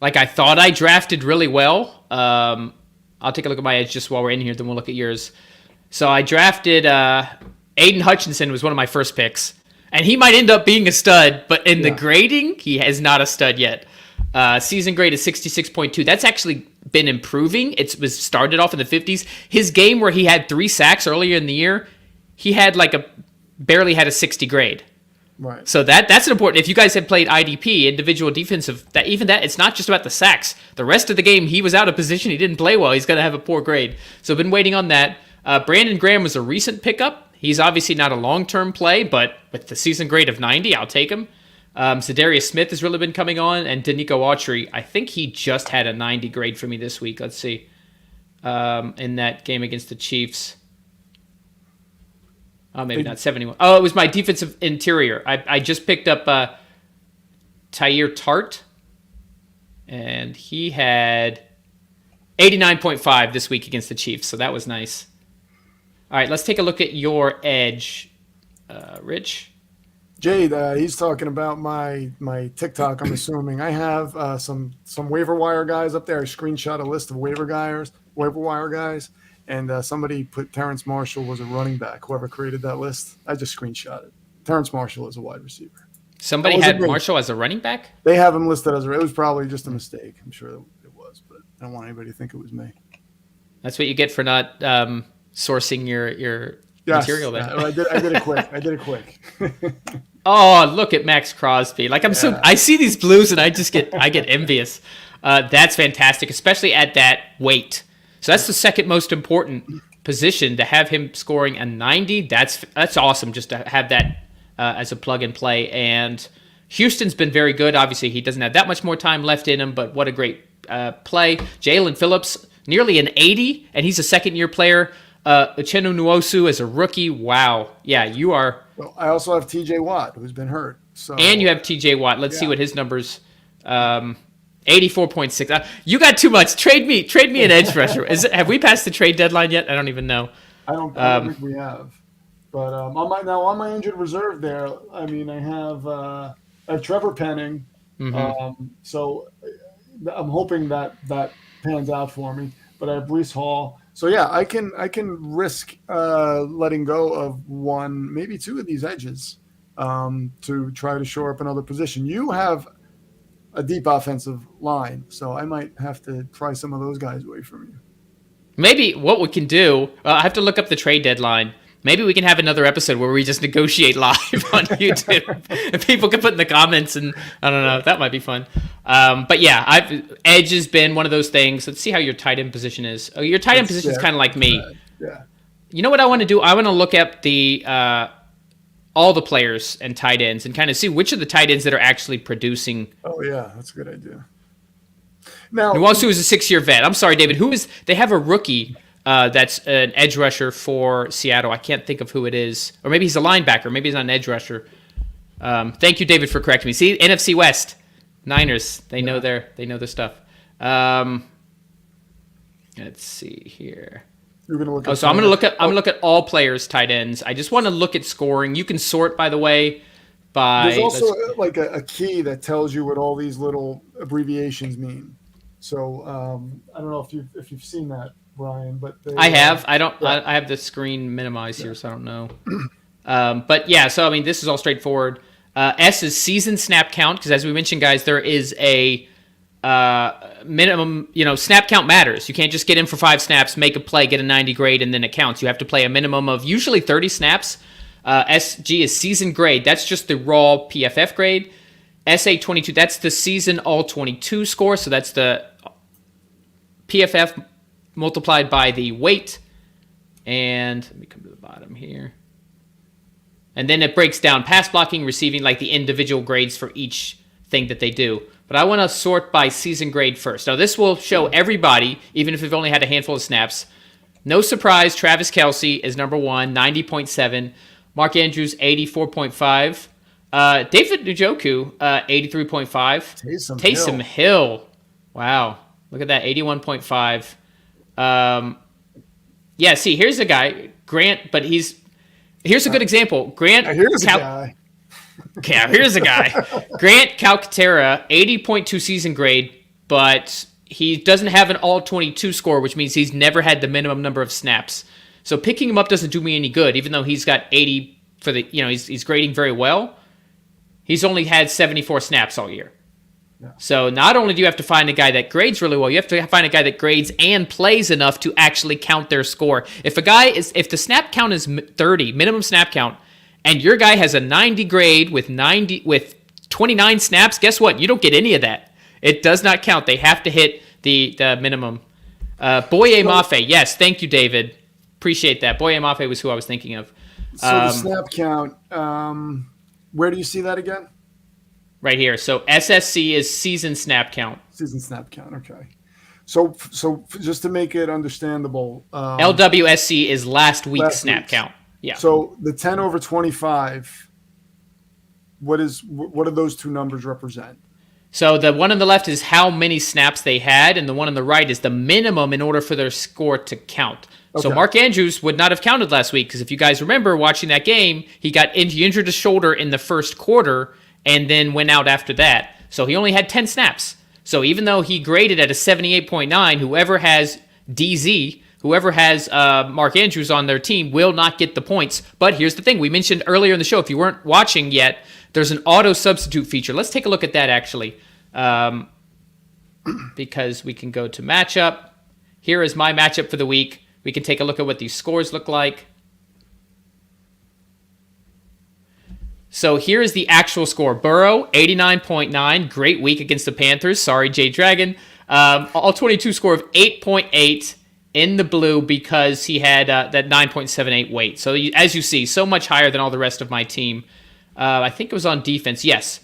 S1: Like I thought I drafted really well. I'll take a look at my edge just while we're in here, then we'll look at yours. So I drafted Aiden Hutchinson was one of my first picks, and he might end up being a stud, but in the grading, he is not a stud yet. Season grade is 66.2. That's actually been improving. It was started off in the 50s. His game where he had 3 sacks earlier in the year, he had barely had a 60 grade.
S2: Right.
S1: So that's an important. If you guys have played IDP, individual defensive, that it's not just about the sacks. The rest of the game, he was out of position. He didn't play well. He's going to have a poor grade. So I've been waiting on that. Brandon Graham was a recent pickup. He's obviously not a long-term play, but with the season grade of 90, I'll take him. Zadarius Smith has really been coming on, and Danico Autry, I think he just had a 90 grade for me this week. Let's see. In that game against the Chiefs. Oh, maybe not 71. Oh, it was my defensive interior. I just picked up Tyre Tart, and he had 89.5 this week against the Chiefs, so that was nice. All right, let's take a look at your edge, Rich.
S2: Jade, he's talking about my TikTok. I'm assuming I have some waiver wire guys up there. I screenshot a list of waiver wire guys, and somebody put Terrence Marshall was a running back. Whoever created that list, I just screenshot it. Terrence Marshall is a wide receiver.
S1: Somebody had Marshall as a running back?
S2: They have him listed as it was probably just a mistake. I'm sure it was, but I don't want anybody to think it was me.
S1: That's what you get for not sourcing your material there.
S2: I did it quick.
S1: Oh, look at Max Crosby. I see these blues and I get envious. That's fantastic, especially at that weight. So that's the second most important position, to have him scoring a 90. That's awesome, just to have that as a plug and play. And Houston's been very good. Obviously, he doesn't have that much more time left in him, but what a great play. Jalen Phillips, nearly an 80, and he's a second-year player. Uchenna Nwosu as a rookie. Wow. Yeah, you are.
S2: Well, I also have TJ Watt, who's been hurt.
S1: And you have TJ Watt. Let's see what his numbers. 84.6. You got too much. Trade me an edge rusher. Have we passed the trade deadline yet? I don't even know.
S2: I don't think we have. But on my injured reserve there, I mean, I have Trevor Penning. Mm-hmm. So I'm hoping that pans out for me. But I have Breece Hall. So yeah, I can risk letting go of one, maybe two of these edges to try to shore up another position. You have a deep offensive line, so I might have to try some of those guys away from you.
S1: Maybe what we can do, I have to look up the trade deadline. Maybe we can have another episode where we just negotiate live on YouTube. And people can put in the comments, and I don't know, that might be fun. But yeah, edge has been one of those things. Let's see how your tight end position is. Oh, your tight end position is kind of like me.
S2: Yeah.
S1: You know what I want to do? I want to look at all the players and tight ends and kind of see which of the tight ends that are actually producing.
S2: Oh yeah, that's a good idea. Now,
S1: Nwosu is a 6-year vet. I'm sorry, David. They have a rookie that's an edge rusher for Seattle. I can't think of who it is. Or maybe he's a linebacker. Maybe he's not an edge rusher. Thank you, David, for correcting me. See, NFC West, Niners. They know their stuff. Let's see here.
S2: You're gonna look.
S1: I'm gonna look at all players' tight ends. I just want to look at scoring. You can sort, by the way, by.
S2: There's also like a key that tells you what all these little abbreviations mean. So I don't know if you've seen that, Brian, but
S1: I have. I don't. Yeah. I have the screen minimized here, so I don't know. But yeah, so I mean, this is all straightforward. S is season snap count, because as we mentioned, guys, there is a minimum. Snap count matters. You can't just get in for 5 snaps, make a play, get a 90 grade, and then it counts. You have to play a minimum of usually 30 snaps. SG is season grade. That's just the raw PFF grade. SA22, that's the season All-22 score. So that's the PFF multiplied by the weight. And let me come to the bottom here. And then it breaks down pass blocking, receiving, like the individual grades for each thing that they do. But I want to sort by season grade first. Now, this will show everybody, even if they've only had a handful of snaps. No surprise, Travis Kelce is number 1, 90.7. Mark Andrews, 84.5. David Njoku, 83.5. Taysom Hill. Wow. Look at that, 81.5. Yeah, see, here's a guy, Grant, but here's a good example. Grant.
S2: Here's a guy.
S1: Yeah, here's a guy. Grant Calcaterra, 80.2 season grade, but he doesn't have an all-22 score, which means he's never had the minimum number of snaps. So picking him up doesn't do me any good, even though he's got 80 for the, he's grading very well. He's only had 74 snaps all year.
S2: Yeah.
S1: So not only do you have to find a guy that grades really well, you have to find a guy that grades and plays enough to actually count their score. If the snap count is 30, minimum snap count, and your guy has a 90 grade with 29 snaps, guess what? You don't get any of that. It does not count. They have to hit the minimum. Boye Mafe, yes, thank you, David. Appreciate that. Boye Mafe was who I was thinking of.
S2: So the snap count, where do you see that again?
S1: Right here. So SSC is season snap count.
S2: Season snap count. Okay. So just to make it understandable,
S1: LWSC is last week's snap count. Yeah.
S2: So the 10 over 25. What do those two numbers represent?
S1: So the one on the left is how many snaps they had, and the one on the right is the minimum in order for their score to count. Okay. So Mark Andrews would not have counted last week because if you guys remember watching that game, he injured his shoulder in the first quarter and then went out after that. So he only had 10 snaps. So even though he graded at a 78.9, whoever has DZ, whoever has Mark Andrews on their team will not get the points. But here's the thing. We mentioned earlier in the show, if you weren't watching yet, there's an auto substitute feature. Let's take a look at that actually. Because we can go to matchup. Here is my matchup for the week. We can take a look at what these scores look like. So here is the actual score. Burrow, 89.9. Great week against the Panthers. Sorry, Jay Dragon. All-22 score of 8.8 in the blue because he had that 9.78 weight. So as you see, so much higher than all the rest of my team. I think it was on defense. Yes.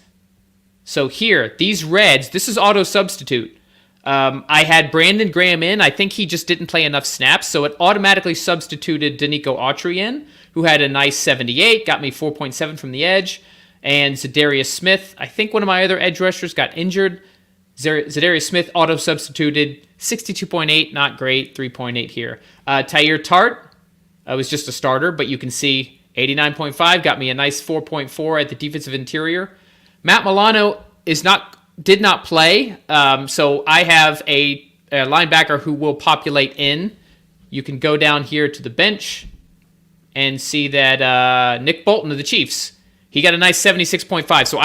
S1: So here, these reds, this is auto substitute. I had Brandon Graham in. I think he just didn't play enough snaps, so it automatically substituted Danico Autry in, who had a nice 78, got me 4.7 from the edge. And Zadarius Smith, I think one of my other edge rushers got injured. Zadarius Smith auto substituted 62.8, not great, 3.8 here. Tyir Tart was just a starter, but you can see 89.5 got me a nice 4.4 at the defensive interior. Matt Milano did not play, so I have a linebacker who will populate in. You can go down here to the bench and see that Nick Bolton of the Chiefs, he got a nice 76.5. So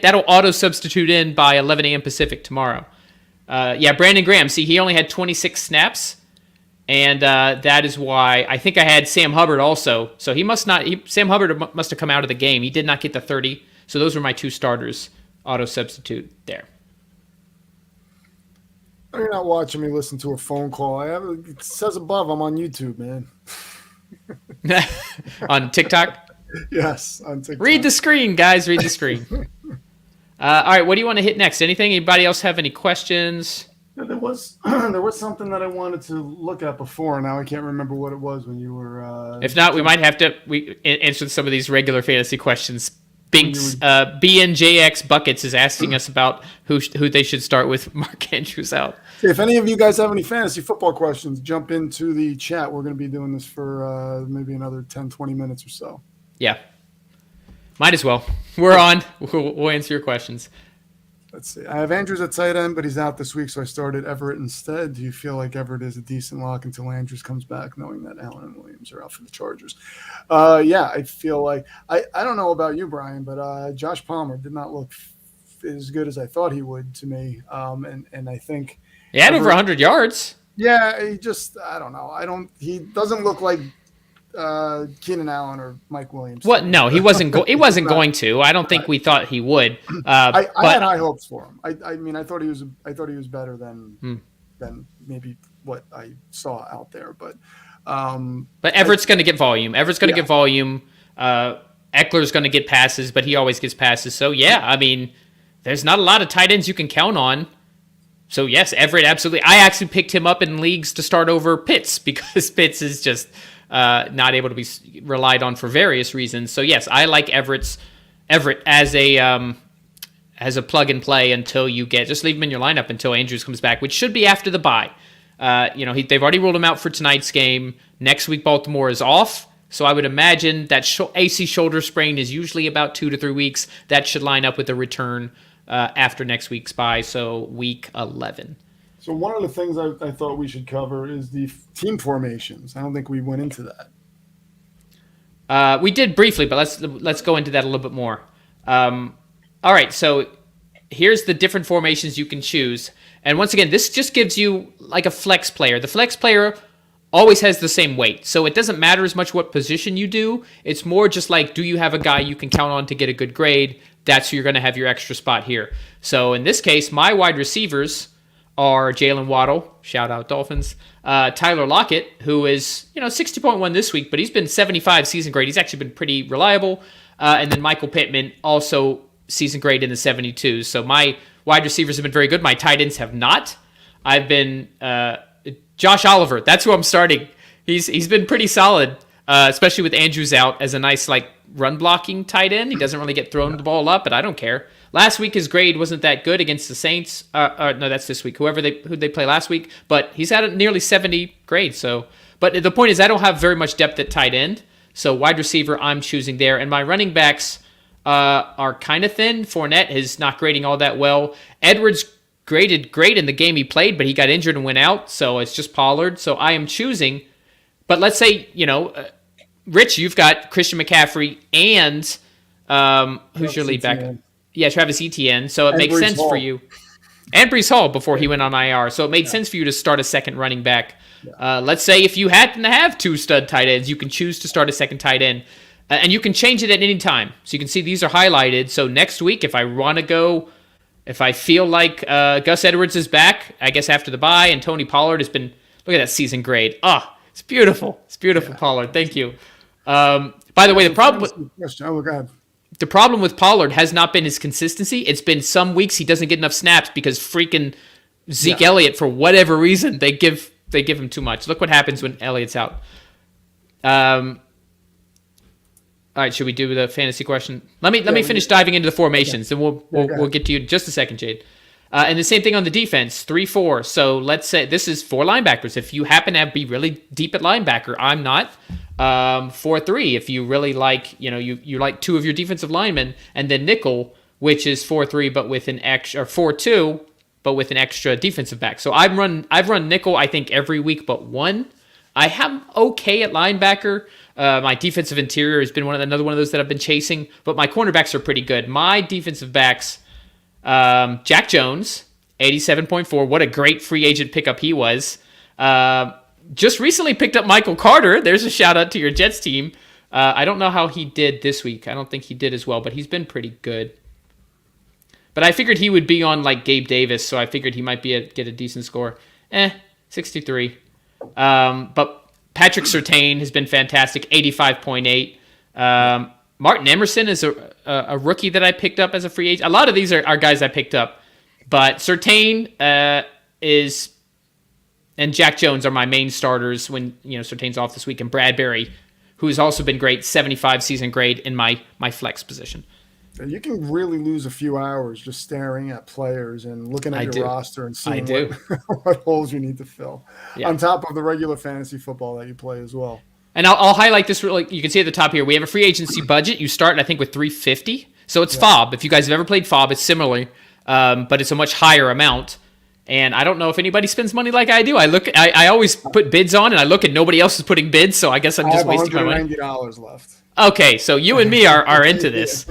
S1: that'll auto substitute in by 11 a.m. Pacific tomorrow. Brandon Graham, see, he only had 26 snaps, and that is why I think I had Sam Hubbard also. So Sam Hubbard must have come out of the game. He did not get the 30. So those were my two starters, auto substitute there.
S2: You're not watching me listen to a phone call. It says above, I'm on YouTube, man.
S1: On TikTok?
S2: Yes, on TikTok.
S1: Read the screen, guys. Read the screen. All right, what do you want to hit next? Anything? Anybody else have any questions?
S2: Yeah, there was something that I wanted to look at before. Now I can't remember what it was when you were.
S1: If not, we might have to answer some of these regular fantasy questions. Binks, BNJX Buckets is asking us about who they should start with Mark Andrews out.
S2: If any of you guys have any fantasy football questions, jump into the chat. We're going to be doing this for maybe another 10, 20 minutes or so.
S1: Yeah. Might as well. We're on. We'll answer your questions.
S2: Let's see. I have Andrews at tight end, but he's out this week, so I started Everett instead. Do you feel like Everett is a decent lock until Andrews comes back, knowing that Allen and Williams are out for the Chargers? Yeah, I feel like I don't know about you, Brian, but Josh Palmer did not look as good as I thought he would to me. And I think
S1: he had over 100 yards.
S2: Yeah, I don't know. He doesn't look like Keenan Allen or Mike Williams.
S1: What? No, he wasn't. He wasn't going to. I don't think we thought he would.
S2: I had high hopes for him. I mean, I thought he was better than maybe what I saw out there. But
S1: Everett's going to get volume. Everett's going to get volume. Eckler's going to get passes, but he always gets passes. So yeah, I mean, there's not a lot of tight ends you can count on. So yes, Everett absolutely. I actually picked him up in leagues to start over Pitts because Pitts is just not able to be relied on for various reasons. So yes, I like Everett as a plug and play until you just leave him in your lineup until Andrews comes back, which should be after the bye. They've already ruled him out for tonight's game. Next week, Baltimore is off. So I would imagine that AC shoulder sprain is usually about 2 to 3 weeks. That should line up with a return after next week's bye, so week 11.
S2: So one of the things I thought we should cover is the team formations. I don't think we went into that.
S1: We did briefly, but let's go into that a little bit more. All right, so here's the different formations you can choose. And once again, this just gives you like a flex player. The flex player always has the same weight, so it doesn't matter as much what position you do. It's more just like, do you have a guy you can count on to get a good grade? That's who you're going to have your extra spot here. So in this case, my wide receivers are Jalen Waddle, shout out Dolphins, Tyler Lockett, who is 60.1 this week, but he's been 75 season grade. He's actually been pretty reliable. And then Michael Pittman, also season grade in the 72s. So my wide receivers have been very good. My tight ends have not. I've been Josh Oliver. That's who I'm starting. He's been pretty solid, especially with Andrews out as a nice run blocking tight end. He doesn't really get thrown the ball up, but I don't care. Last week his grade wasn't that good against the Saints. No, that's this week. Who they play last week, but he's had a nearly 70 grade. So, but the point is, I don't have very much depth at tight end. So wide receiver, I'm choosing there, and my running backs are kind of thin. Fournette is not grading all that well. Edwards graded great in the game he played, but he got injured and went out. So it's just Pollard. So I am choosing. But let's say Rich, you've got Christian McCaffrey and who's your lead back? Yeah, Travis Etienne. So it makes sense for you. And Breece Hall before he went on IR. So it made sense for you to start a second running back. Let's say if you happen to have two stud tight ends, you can choose to start a second tight end. And you can change it at any time. So you can see these are highlighted. So next week, if I want to go, if I feel like Gus Edwards is back, I guess after the bye, and Tony Pollard has been, look at that season grade. It's beautiful. It's beautiful, Pollard. Thank you. By the way, the problem with Pollard has not been his consistency. It's been some weeks he doesn't get enough snaps because freaking Zeke Elliott, for whatever reason, they give him too much. Look what happens when Elliott's out. All right, should we do the fantasy question? Let me finish diving into the formations, and we'll get to you in just a second, Jade. And the same thing on the defense, 3-4. So let's say this is 4 linebackers. If you happen to be really deep at linebacker, I'm not. 4-3. If you really like, you like 2 of your defensive linemen, and then nickel, which is 4-3, but with an extra, or 4-2, but with an extra defensive back. So I've run nickel, I think, every week but one. I am okay at linebacker. My defensive interior has been another one of those that I've been chasing, but my cornerbacks are pretty good. My defensive backs, Jack Jones, 87.4. What a great free agent pickup he was. Just recently picked up Michael Carter. There's a shout out to your Jets team. I don't know how he did this week. I don't think he did as well, but he's been pretty good. But I figured he would be on Gabe Davis, so I figured he might get a decent score. 63. But Patrick Surtain has been fantastic, 85.8. Martin Emerson is a rookie that I picked up as a free agent. A lot of these are guys I picked up. But Surtain and Jack Jones are my main starters when Surtain's off this week. And Bradbury, who's also been great, 75 season grade in my flex position.
S2: You can really lose a few hours just staring at players and looking at your roster and seeing what holes you need to fill. Yeah. On top of the regular fantasy football that you play as well. And
S1: I'll highlight this. You can see at the top here, we have a free agency budget. You start, I think, with $350. So it's FOB. If you guys have ever played FOB, it's similar, but it's a much higher amount. And I don't know if anybody spends money like I do. I always put bids on, and I look at nobody else is putting bids, so I guess I'm just wasting my money.
S2: $190 left.
S1: Okay, so you and me are into this.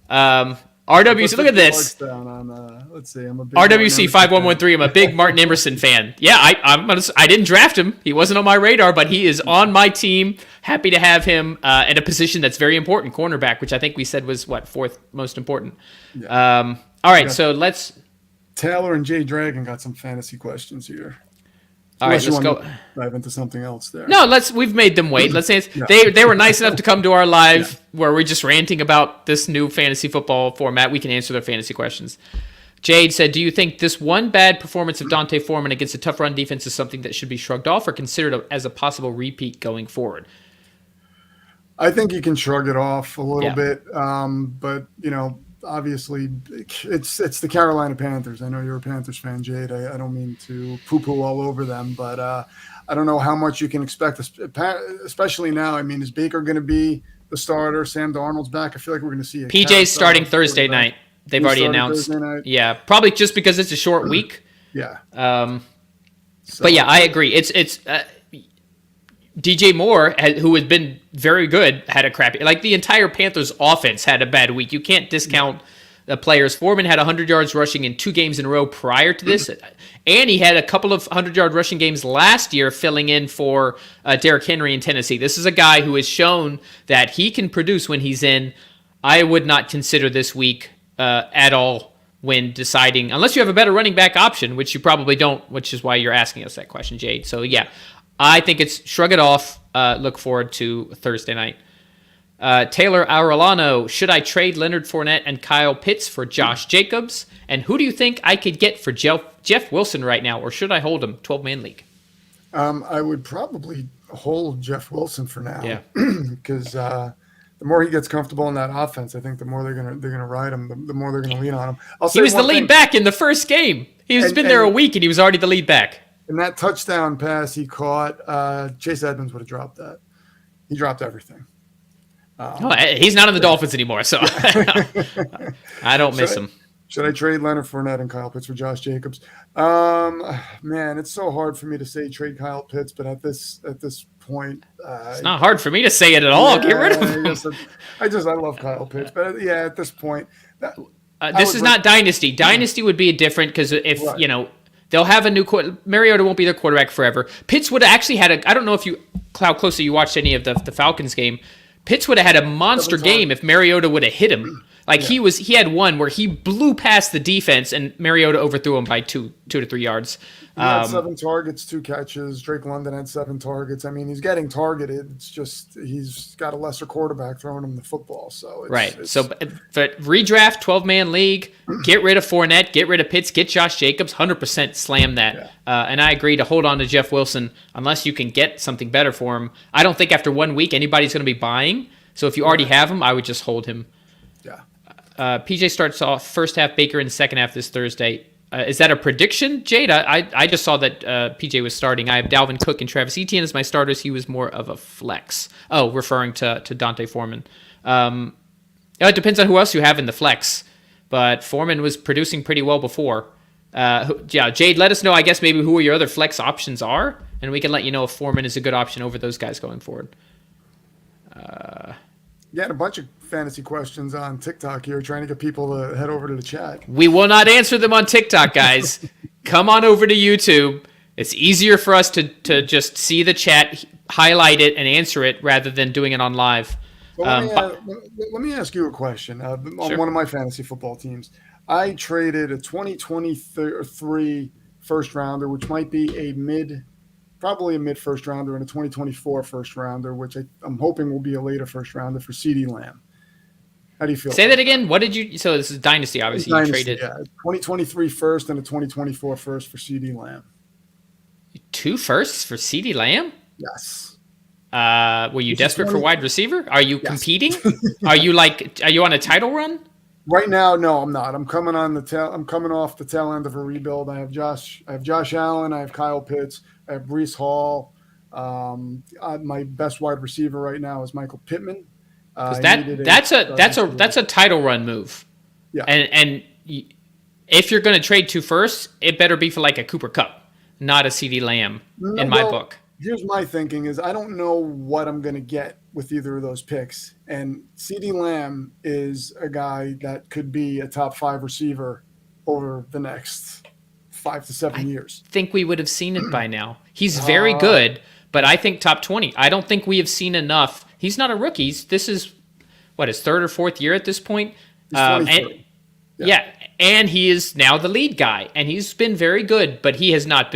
S1: RWC, look at this.
S2: Let's see. I'm a big
S1: RWC 5113. I'm a big Martin Emerson fan. Yeah, I didn't draft him. He wasn't on my radar, but he is on my team. Happy to have him at a position that's very important, cornerback, which I think we said was fourth most important. Yeah. All right, so let's.
S2: Taylor and Jay Dragon got some fantasy questions here.
S1: All right, let's go.
S2: Dive into something else there.
S1: No, we've made them wait. Let's say they were nice enough to come to our live where we're just ranting about this new fantasy football format. We can answer their fantasy questions. Jade said, do you think this one bad performance of Dante Foreman against a tough run defense is something that should be shrugged off or considered as a possible repeat going forward?
S2: I think you can shrug it off a little bit, but obviously it's the Carolina Panthers. I know you're a Panthers fan, Jade. I don't mean to poo-poo all over them, but I don't know how much you can expect, especially now. I mean, is Baker going to be the starter? Sam Darnold's back. I feel like we're going to see
S1: PJ's starting Thursday night. They've already announced. Yeah, probably just because it's a short week.
S2: Yeah. So,
S1: But yeah, I agree. It's DJ Moore, who has been very good, had a crappy. Like the entire Panthers offense had a bad week. You can't discount the players. Foreman had 100 yards rushing in 2 games in a row prior to this. And he had a couple of 100-yard rushing games last year filling in for Derrick Henry in Tennessee. This is a guy who has shown that he can produce when he's in. I would not consider this week at all when deciding, unless you have a better running back option, which you probably don't, which is why you're asking us that question, Jade. So, yeah, I think it's shrug it off. Look forward to Thursday night. Taylor Arellano, should I trade Leonard Fournette and Kyle Pitts for Josh Jacobs? And who do you think I could get for Jeff Wilson right now, or should I hold him? 12-man league.
S2: I would probably hold Jeff Wilson for now.
S1: Yeah,
S2: because the more he gets comfortable in that offense, I think the more they're gonna ride him, the more they're gonna lean on him.
S1: He was the lead back in the first game. He's been there a week, and he was already the lead back.
S2: And that touchdown pass he caught, Chase Edmonds would have dropped that. He dropped everything.
S1: He's not in the Dolphins anymore, so I don't miss him.
S2: Should I trade Leonard Fournette and Kyle Pitts for Josh Jacobs? Man, it's so hard for me to say trade Kyle Pitts, but at this point,
S1: it's not hard for me to say it at all. Get rid of him.
S2: I love Kyle Pitts, but yeah, at this point,
S1: this is not Dynasty. Dynasty would be different because if they'll have a new Mariota won't be their quarterback forever. Pitts would have actually had I don't know how closely you watched any of the Falcons game. Pitts would have had a monster game if Mariota would have hit him. Like he had one where he blew past the defense and Mariota overthrew him by 2 to 3 yards.
S2: He had 7 targets, 2 catches. Drake London had 7 targets. I mean, he's getting targeted. It's just he's got a lesser quarterback throwing him the football. So
S1: but redraft 12-man league. Get rid of Fournette. Get rid of Pitts. Get Josh Jacobs. 100% slam that. Yeah. And I agree to hold on to Jeff Wilson unless you can get something better for him. I don't think after 1 week anybody's going to be buying. So if you already have him, I would just hold him.
S2: Yeah.
S1: PJ starts off first half Baker and second half this Thursday. Is that a prediction, Jade? I just saw that PJ was starting. I have Dalvin Cook and Travis Etienne as my starters. He was more of a flex. Oh, referring to Dante Foreman. It depends on who else you have in the flex. But Foreman was producing pretty well before. Jade, let us know, I guess, maybe who your other flex options are, and we can let you know if Foreman is a good option over those guys going forward.
S2: Yeah, and a bunch of fantasy questions on TikTok here, trying to get people to head over to the chat.
S1: We will not answer them on TikTok, guys. Come on over to YouTube. It's easier for us to just see the chat, highlight it, and answer it rather than doing it on live.
S2: Well, let me ask you a question. On one of my fantasy football teams, I traded a 2023 first rounder, which might be probably a mid first rounder, and a 2024 first rounder, which I'm hoping will be a later first rounder for CeeDee Lamb. How do you feel?
S1: Say that again. What did you? So this is Dynasty, obviously. You traded
S2: 2023 first and a 2024 first for CeeDee Lamb.
S1: 2 firsts for CeeDee Lamb?
S2: Yes.
S1: Were you desperate for wide receiver? Are you competing? Are you on a title run?
S2: Right now, no, I'm not. I'm coming off the tail end of a rebuild. I have Josh Allen. I have Kyle Pitts. I have Breece Hall. My best wide receiver right now is Michael Pittman.
S1: That's a title run move.
S2: Yeah.
S1: And if you're going to trade 2 firsts, it better be for like a Cooper Kupp, not a CeeDee Lamb in my book.
S2: Here's my thinking is I don't know what I'm going to get with either of those picks. And CeeDee Lamb is a guy that could be a top 5 receiver over the next 5 to 7 years.
S1: I think we would have seen it by now. He's very good, but I think top 20. I don't think we have seen enough. He's not a rookie. This is, his 3rd or 4th year at this point?
S2: He's 23.
S1: And he is now the lead guy. And he's been very good, but he's not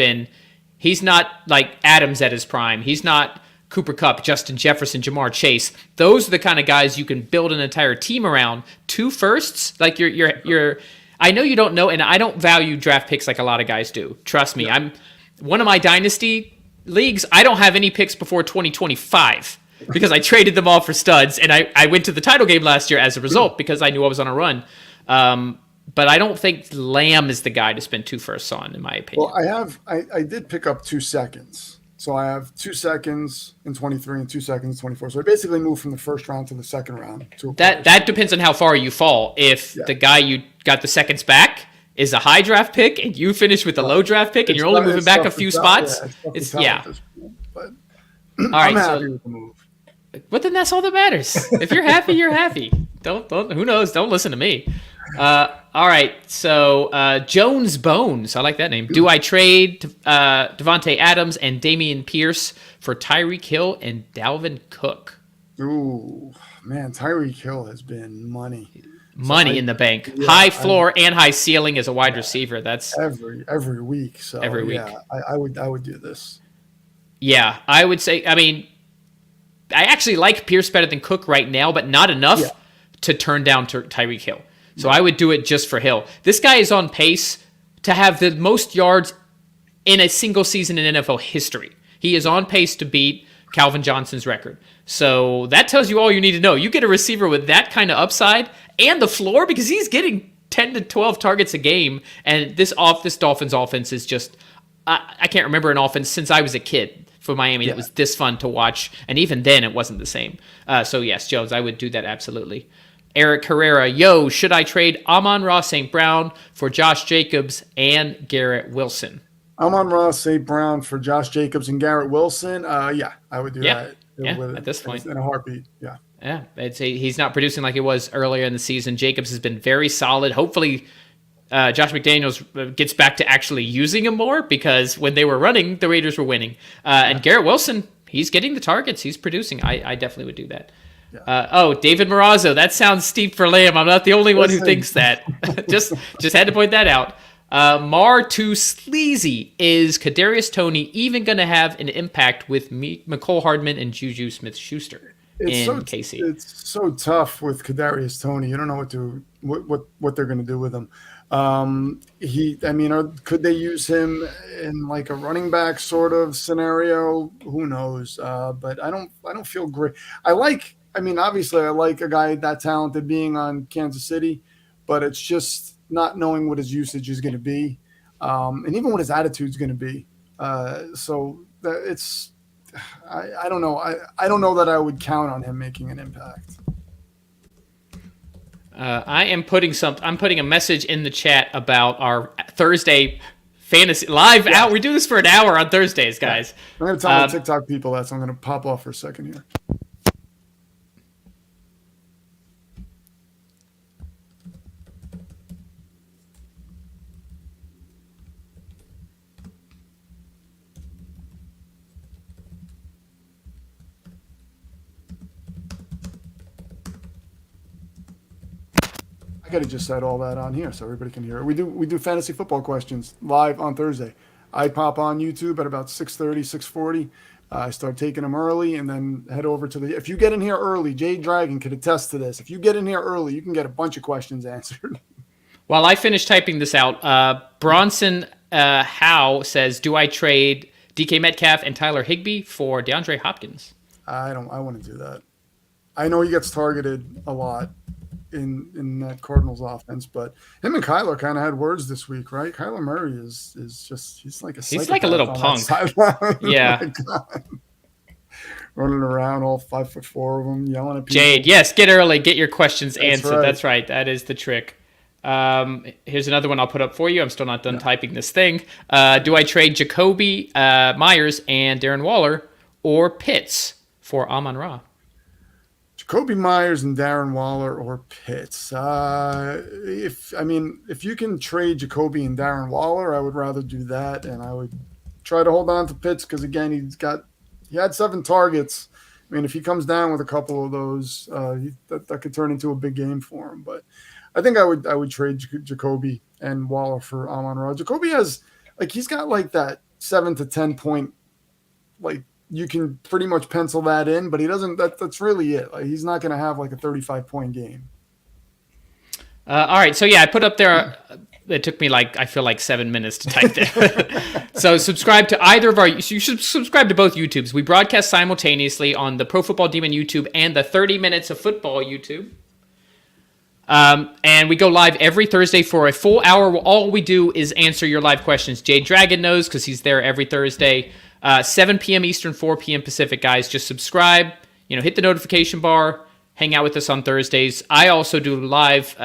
S1: like Adams at his prime. He's not Cooper Kupp, Justin Jefferson, Jamar Chase. Those are the kind of guys you can build an entire team around. 2 firsts, like you're I know you don't know, and I don't value draft picks like a lot of guys do. Trust me. I'm one of my dynasty leagues. I don't have any picks before 2025 because I traded them all for studs, and I went to the title game last year as a result because I knew I was on a run. But I don't think Lamb is the guy to spend 2 firsts on, in my opinion.
S2: Well, I did pick up 2 seconds. So I have 2 seconds in 23 and 2 seconds in 24. So I basically moved from the first round to the second round.
S1: That depends on how far you fall. If the guy you got the seconds back is a high draft pick and you finish with a low draft pick and you're only moving back a few spots,
S2: But
S1: all right,
S2: I'm happy with the move.
S1: But then that's all that matters. If you're happy, you're happy. Don't. Who knows? Don't listen to me. All right. So Jones Bones. I like that name. Do I trade Devontae Adams and Damian Pierce for Tyreek Hill and Dalvin Cook?
S2: Ooh, man, Tyreek Hill has been money.
S1: Money in the bank. High floor and high ceiling as a wide receiver. That's
S2: every week. So
S1: every week.
S2: Yeah, I would do this.
S1: Yeah, I would say. I mean, I actually like Pierce better than Cook right now, but not enough to turn down Tyreek Hill. So I would do it just for Hill. This guy is on pace to have the most yards in a single season in NFL history. He is on pace to beat Calvin Johnson's record. So that tells you all you need to know. You get a receiver with that kind of upside and the floor because he's getting 10 to 12 targets a game. And this Dolphins offense is just, I can't remember an offense since I was a kid for Miami that was this fun to watch. And even then it wasn't the same. So yes, Jones, I would do that absolutely. Eric Herrera, should I trade Amon-Ra St. Brown for Josh Jacobs and Garrett Wilson?
S2: Amon-Ra St. Brown for Josh Jacobs and Garrett Wilson? Yeah, I would do that.
S1: At this point.
S2: In a heartbeat, yeah.
S1: Yeah, he's not producing like he was earlier in the season. Jacobs has been very solid. Hopefully, Josh McDaniels gets back to actually using him more because when they were running, the Raiders were winning. And Garrett Wilson, he's getting the targets. He's producing. I definitely would do that. David Morazzo. That sounds steep for Lamb. I'm not the only one who thinks that. just had to point that out. Mar too sleazy. Is Kadarius Toney even going to have an impact with McCole Hardman and Juju Smith-Schuster in KC?
S2: It's so tough with Kadarius Toney. You don't know what they're going to do with him. Could they use him in like a running back sort of scenario? Who knows? But I don't feel great. Obviously I like a guy that talented being on Kansas City, but it's just not knowing what his usage is going to be, and even what his attitude is going to be. I don't know. I don't know that I would count on him making an impact.
S1: I'm putting a message in the chat about our Thursday fantasy live out. We do this for an hour on Thursdays, guys.
S2: I'm going to tell the TikTok people that, so I'm going to pop off for a second here. I could have just said all that on here so everybody can hear it. We do fantasy football questions live on Thursday. I pop on YouTube at about 6:30, 6:40. I start taking them early and then head over to if you get in here early, Jade Dragon could attest to this. If you get in here early, you can get a bunch of questions answered.
S1: While I finish typing this out, Bronson Howe says, do I trade DK Metcalf and Tyler Higbee for DeAndre Hopkins?
S2: I wouldn't do that. I know he gets targeted a lot in that Cardinals offense, but him and Kyler kind of had words this week, right? Kyler Murray is just he's like a little punk.
S1: Yeah.
S2: Running around all 5'4" of them, yelling at people.
S1: Jade, yes, get early, get your questions answered. Right. That's right. That is the trick. Here's another one I'll put up for you. I'm still not done typing this thing. Do I trade Jacoby Myers and Darren Waller or Pitts for Amon-Ra?
S2: Jacoby Myers and Darren Waller or Pitts. If you can trade Jacoby and Darren Waller, I would rather do that, and I would try to hold on to Pitts because again, he had 7 targets. I mean, if he comes down with a couple of those, that could turn into a big game for him. But I think I would trade Jacoby and Waller for Amon-Ra. Jacoby has he's got that 7 to 10 point you can pretty much pencil that in, but he doesn't. That's really it. He's not going to have a 35-point game.
S1: All right, so yeah, I put up there. It took me I feel 7 minutes to type that. So subscribe to either of our. You should subscribe to both YouTubes. We broadcast simultaneously on the Pro Football Demon YouTube and the 30 Minutes of Football YouTube. And we go live every Thursday for a full hour. All we do is answer your live questions. Jade Dragon knows because he's there every Thursday. 7 p.m. Eastern, 4 p.m. Pacific, guys. Just subscribe, hit the notification bar, hang out with us on Thursdays. I also do live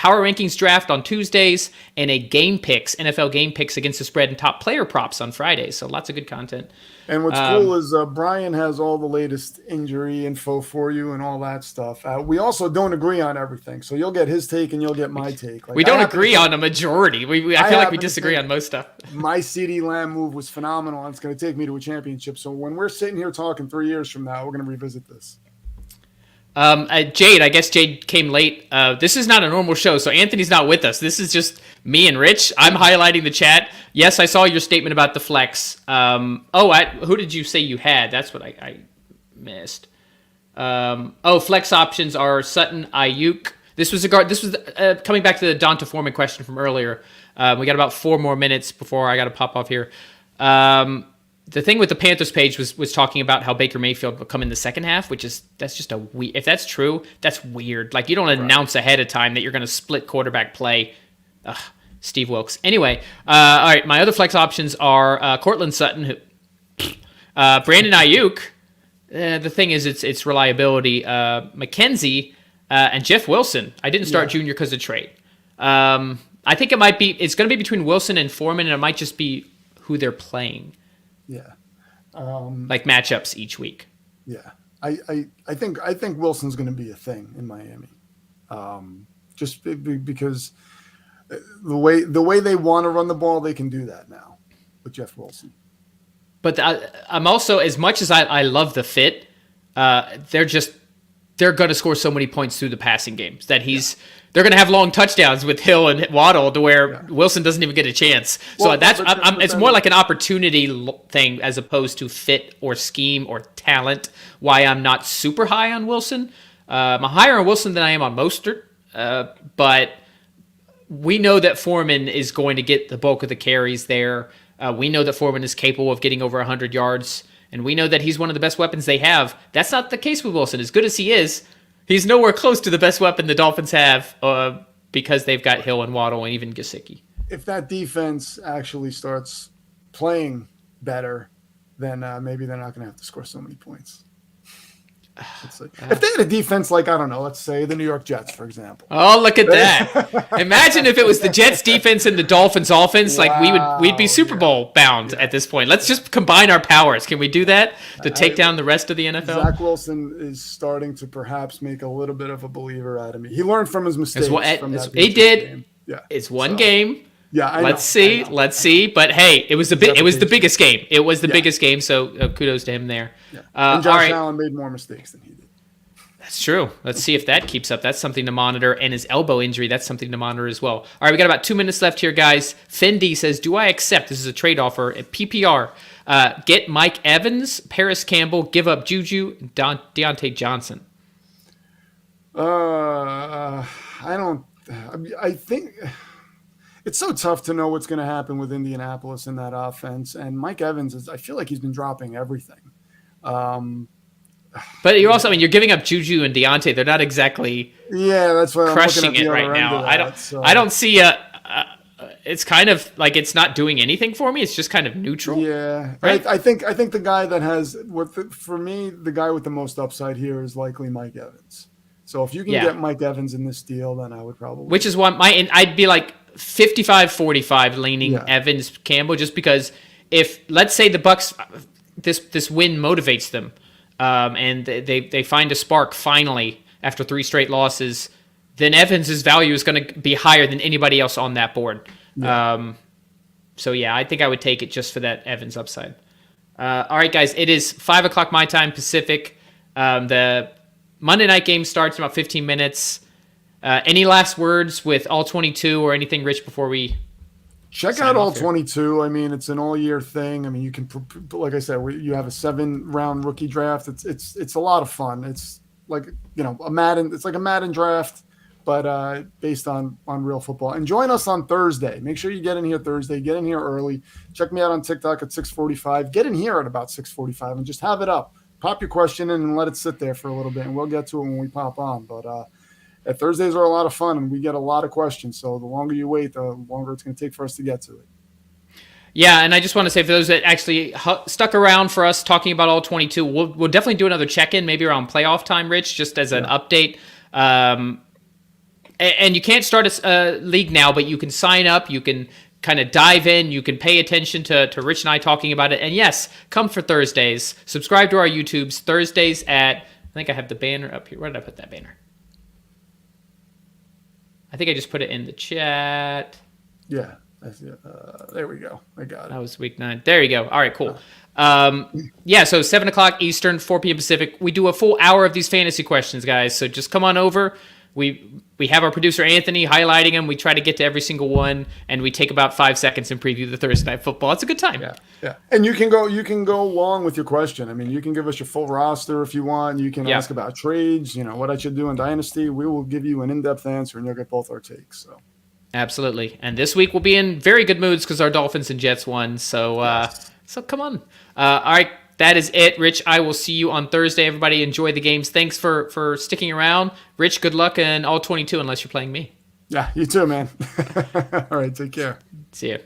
S1: power rankings draft on Tuesdays, and a game picks, NFL game picks against the spread and top player props on Fridays. So lots of good content.
S2: And what's cool is Brian has all the latest injury info for you and all that stuff. We also don't agree on everything, so you'll get his take and you'll get my take.
S1: Like, we don't agree on a majority. I feel like we disagree on most stuff.
S2: My CeeDee Lamb move was phenomenal, and it's going to take me to a championship. So when we're sitting here talking 3 years from now, we're going to revisit this.
S1: Jade, I guess Jade came late. This is not a normal show, so Anthony's not with us. This is just me and Rich. I'm highlighting the chat. Yes, I saw your statement about the flex. Who did you say you had? That's what I missed. Flex options are Sutton, Ayuk. This was coming back to the Donta Foreman question from earlier. We got about 4 more minutes before I got to pop off here. The thing with the Panthers page was talking about how Baker Mayfield will come in the second half, that's just if that's true, that's weird. Like, you don't announce ahead of time that you're going to split quarterback play. Ugh, Steve Wilkes. Anyway, all right, my other flex options are Cortland Sutton, Brandon Ayuk. The thing is, it's reliability. McKenzie and Jeff Wilson. I didn't start Junior because of trade. I think it's going to be between Wilson and Foreman, and it might just be who they're playing.
S2: Yeah.
S1: Like matchups each week.
S2: Yeah. I think Wilson's going to be a thing in Miami. Just because the way they want to run the ball, they can do that now with Jeff Wilson.
S1: But I'm also, as much as I love the fit, they're going to score so many points through the passing games that they're going to have long touchdowns with Hill and Waddle to where Wilson doesn't even get a chance. So it's more like an opportunity thing as opposed to fit or scheme or talent. Why I'm not super high on Wilson. I'm higher on Wilson than I am on Mostert. But we know that Foreman is going to get the bulk of the carries there. We know that Foreman is capable of getting over 100 yards. And we know that he's one of the best weapons they have. That's not the case with Wilson. As good as he is, he's nowhere close to the best weapon the Dolphins have because they've got Hill and Waddle and even Gesicki.
S2: If that defense actually starts playing better, then maybe they're not going to have to score so many points. If they had a defense like, I don't know, let's say the New York Jets, for example.
S1: Oh, look at that. Imagine if it was the Jets defense and the Dolphins offense. Wow. Like we'd be Super Bowl bound at this point. Let's just combine our powers. Can we do that to take down the rest of the NFL?
S2: Zach Wilson is starting to perhaps make a little bit of a believer out of me. He learned from his mistakes.
S1: He did.
S2: Game. Yeah.
S1: It's one game.
S2: Yeah,
S1: Let's see. But hey, it was the biggest game. It was the biggest game. So kudos to him there.
S2: Yeah. And Josh Allen made more mistakes than he did.
S1: That's true. Let's see if that keeps up. That's something to monitor. And his elbow injury, that's something to monitor as well. All right, we got about 2 minutes left here, guys. Fendi says, do I accept, this is a trade offer, at PPR, get Mike Evans, Paris Campbell, give up Juju, Deontay Johnson?
S2: I think it's so tough to know what's going to happen with Indianapolis in that offense. And Mike Evans, I feel like he's been dropping everything.
S1: But you're also, you're giving up Juju and Deontay. They're not exactly
S2: that's what
S1: crushing it right now. I don't see it's kind of like it's not doing anything for me. It's just kind of neutral.
S2: Yeah,
S1: right?
S2: I think the guy that has for me, the guy with the most upside here is likely Mike Evans. So if you can get Mike Evans in this deal, then I would probably.
S1: Which is why I'd be like 55-45 leaning Evans Campbell, just because if let's say the Bucs this win motivates them. And they find a spark finally after 3 straight losses, then Evans' value is going to be higher than anybody else on that board. Yeah. I think I would take it just for that Evans upside. All right, guys, it is 5 o'clock my time Pacific. The Monday night game starts in about 15 minutes. Any last words with All-22 or anything, Rich, before we
S2: check out All-22. It's an all-year thing. You can, like I said, you have a 7-round rookie draft. It's a lot of fun. It's like a Madden. It's like a Madden draft, but based on real football. And join us on Thursday. Make sure you get in here Thursday. Get in here early. Check me out on TikTok at 6:45. Get in here at about 6:45 and just have it up. Pop your question in and let it sit there for a little bit, and we'll get to it when we pop on. But Thursdays are a lot of fun, and we get a lot of questions. So the longer you wait, the longer it's going to take for us to get to it.
S1: Yeah, and I just want to say for those that actually stuck around for us talking about All-22, we'll definitely do another check-in maybe around playoff time, Rich, just as an update. And you can't start a league now, but you can sign up. You can kind of dive in. You can pay attention to Rich and I talking about it. And yes, come for Thursdays. Subscribe to our YouTubes. Thursdays at, I think I have the banner up here. Where did I put that banner? I think I just put it in the chat.
S2: Yeah. There we go. I got it.
S1: That was week 9. There you go. All right, cool. Yeah, so 7 o'clock Eastern, 4 p.m. Pacific. We do a full hour of these fantasy questions, guys. So just come on over. We have our producer Anthony highlighting them. We try to get to every single one, and we take about 5 seconds and preview the Thursday Night Football. It's a good time.
S2: Yeah. And you can go long with your question. I mean, you can give us your full roster if you want. You can ask about trades. What I should do in Dynasty. We will give you an in-depth answer, and you'll get both our takes. So.
S1: Absolutely. And this week we'll be in very good moods because our Dolphins and Jets won. So so come on. All right. That is it, Rich. I will see you on Thursday. Everybody enjoy the games. Thanks for sticking around. Rich, good luck in all 22 unless you're playing me.
S2: Yeah, you too, man. All right, take care.
S1: See you.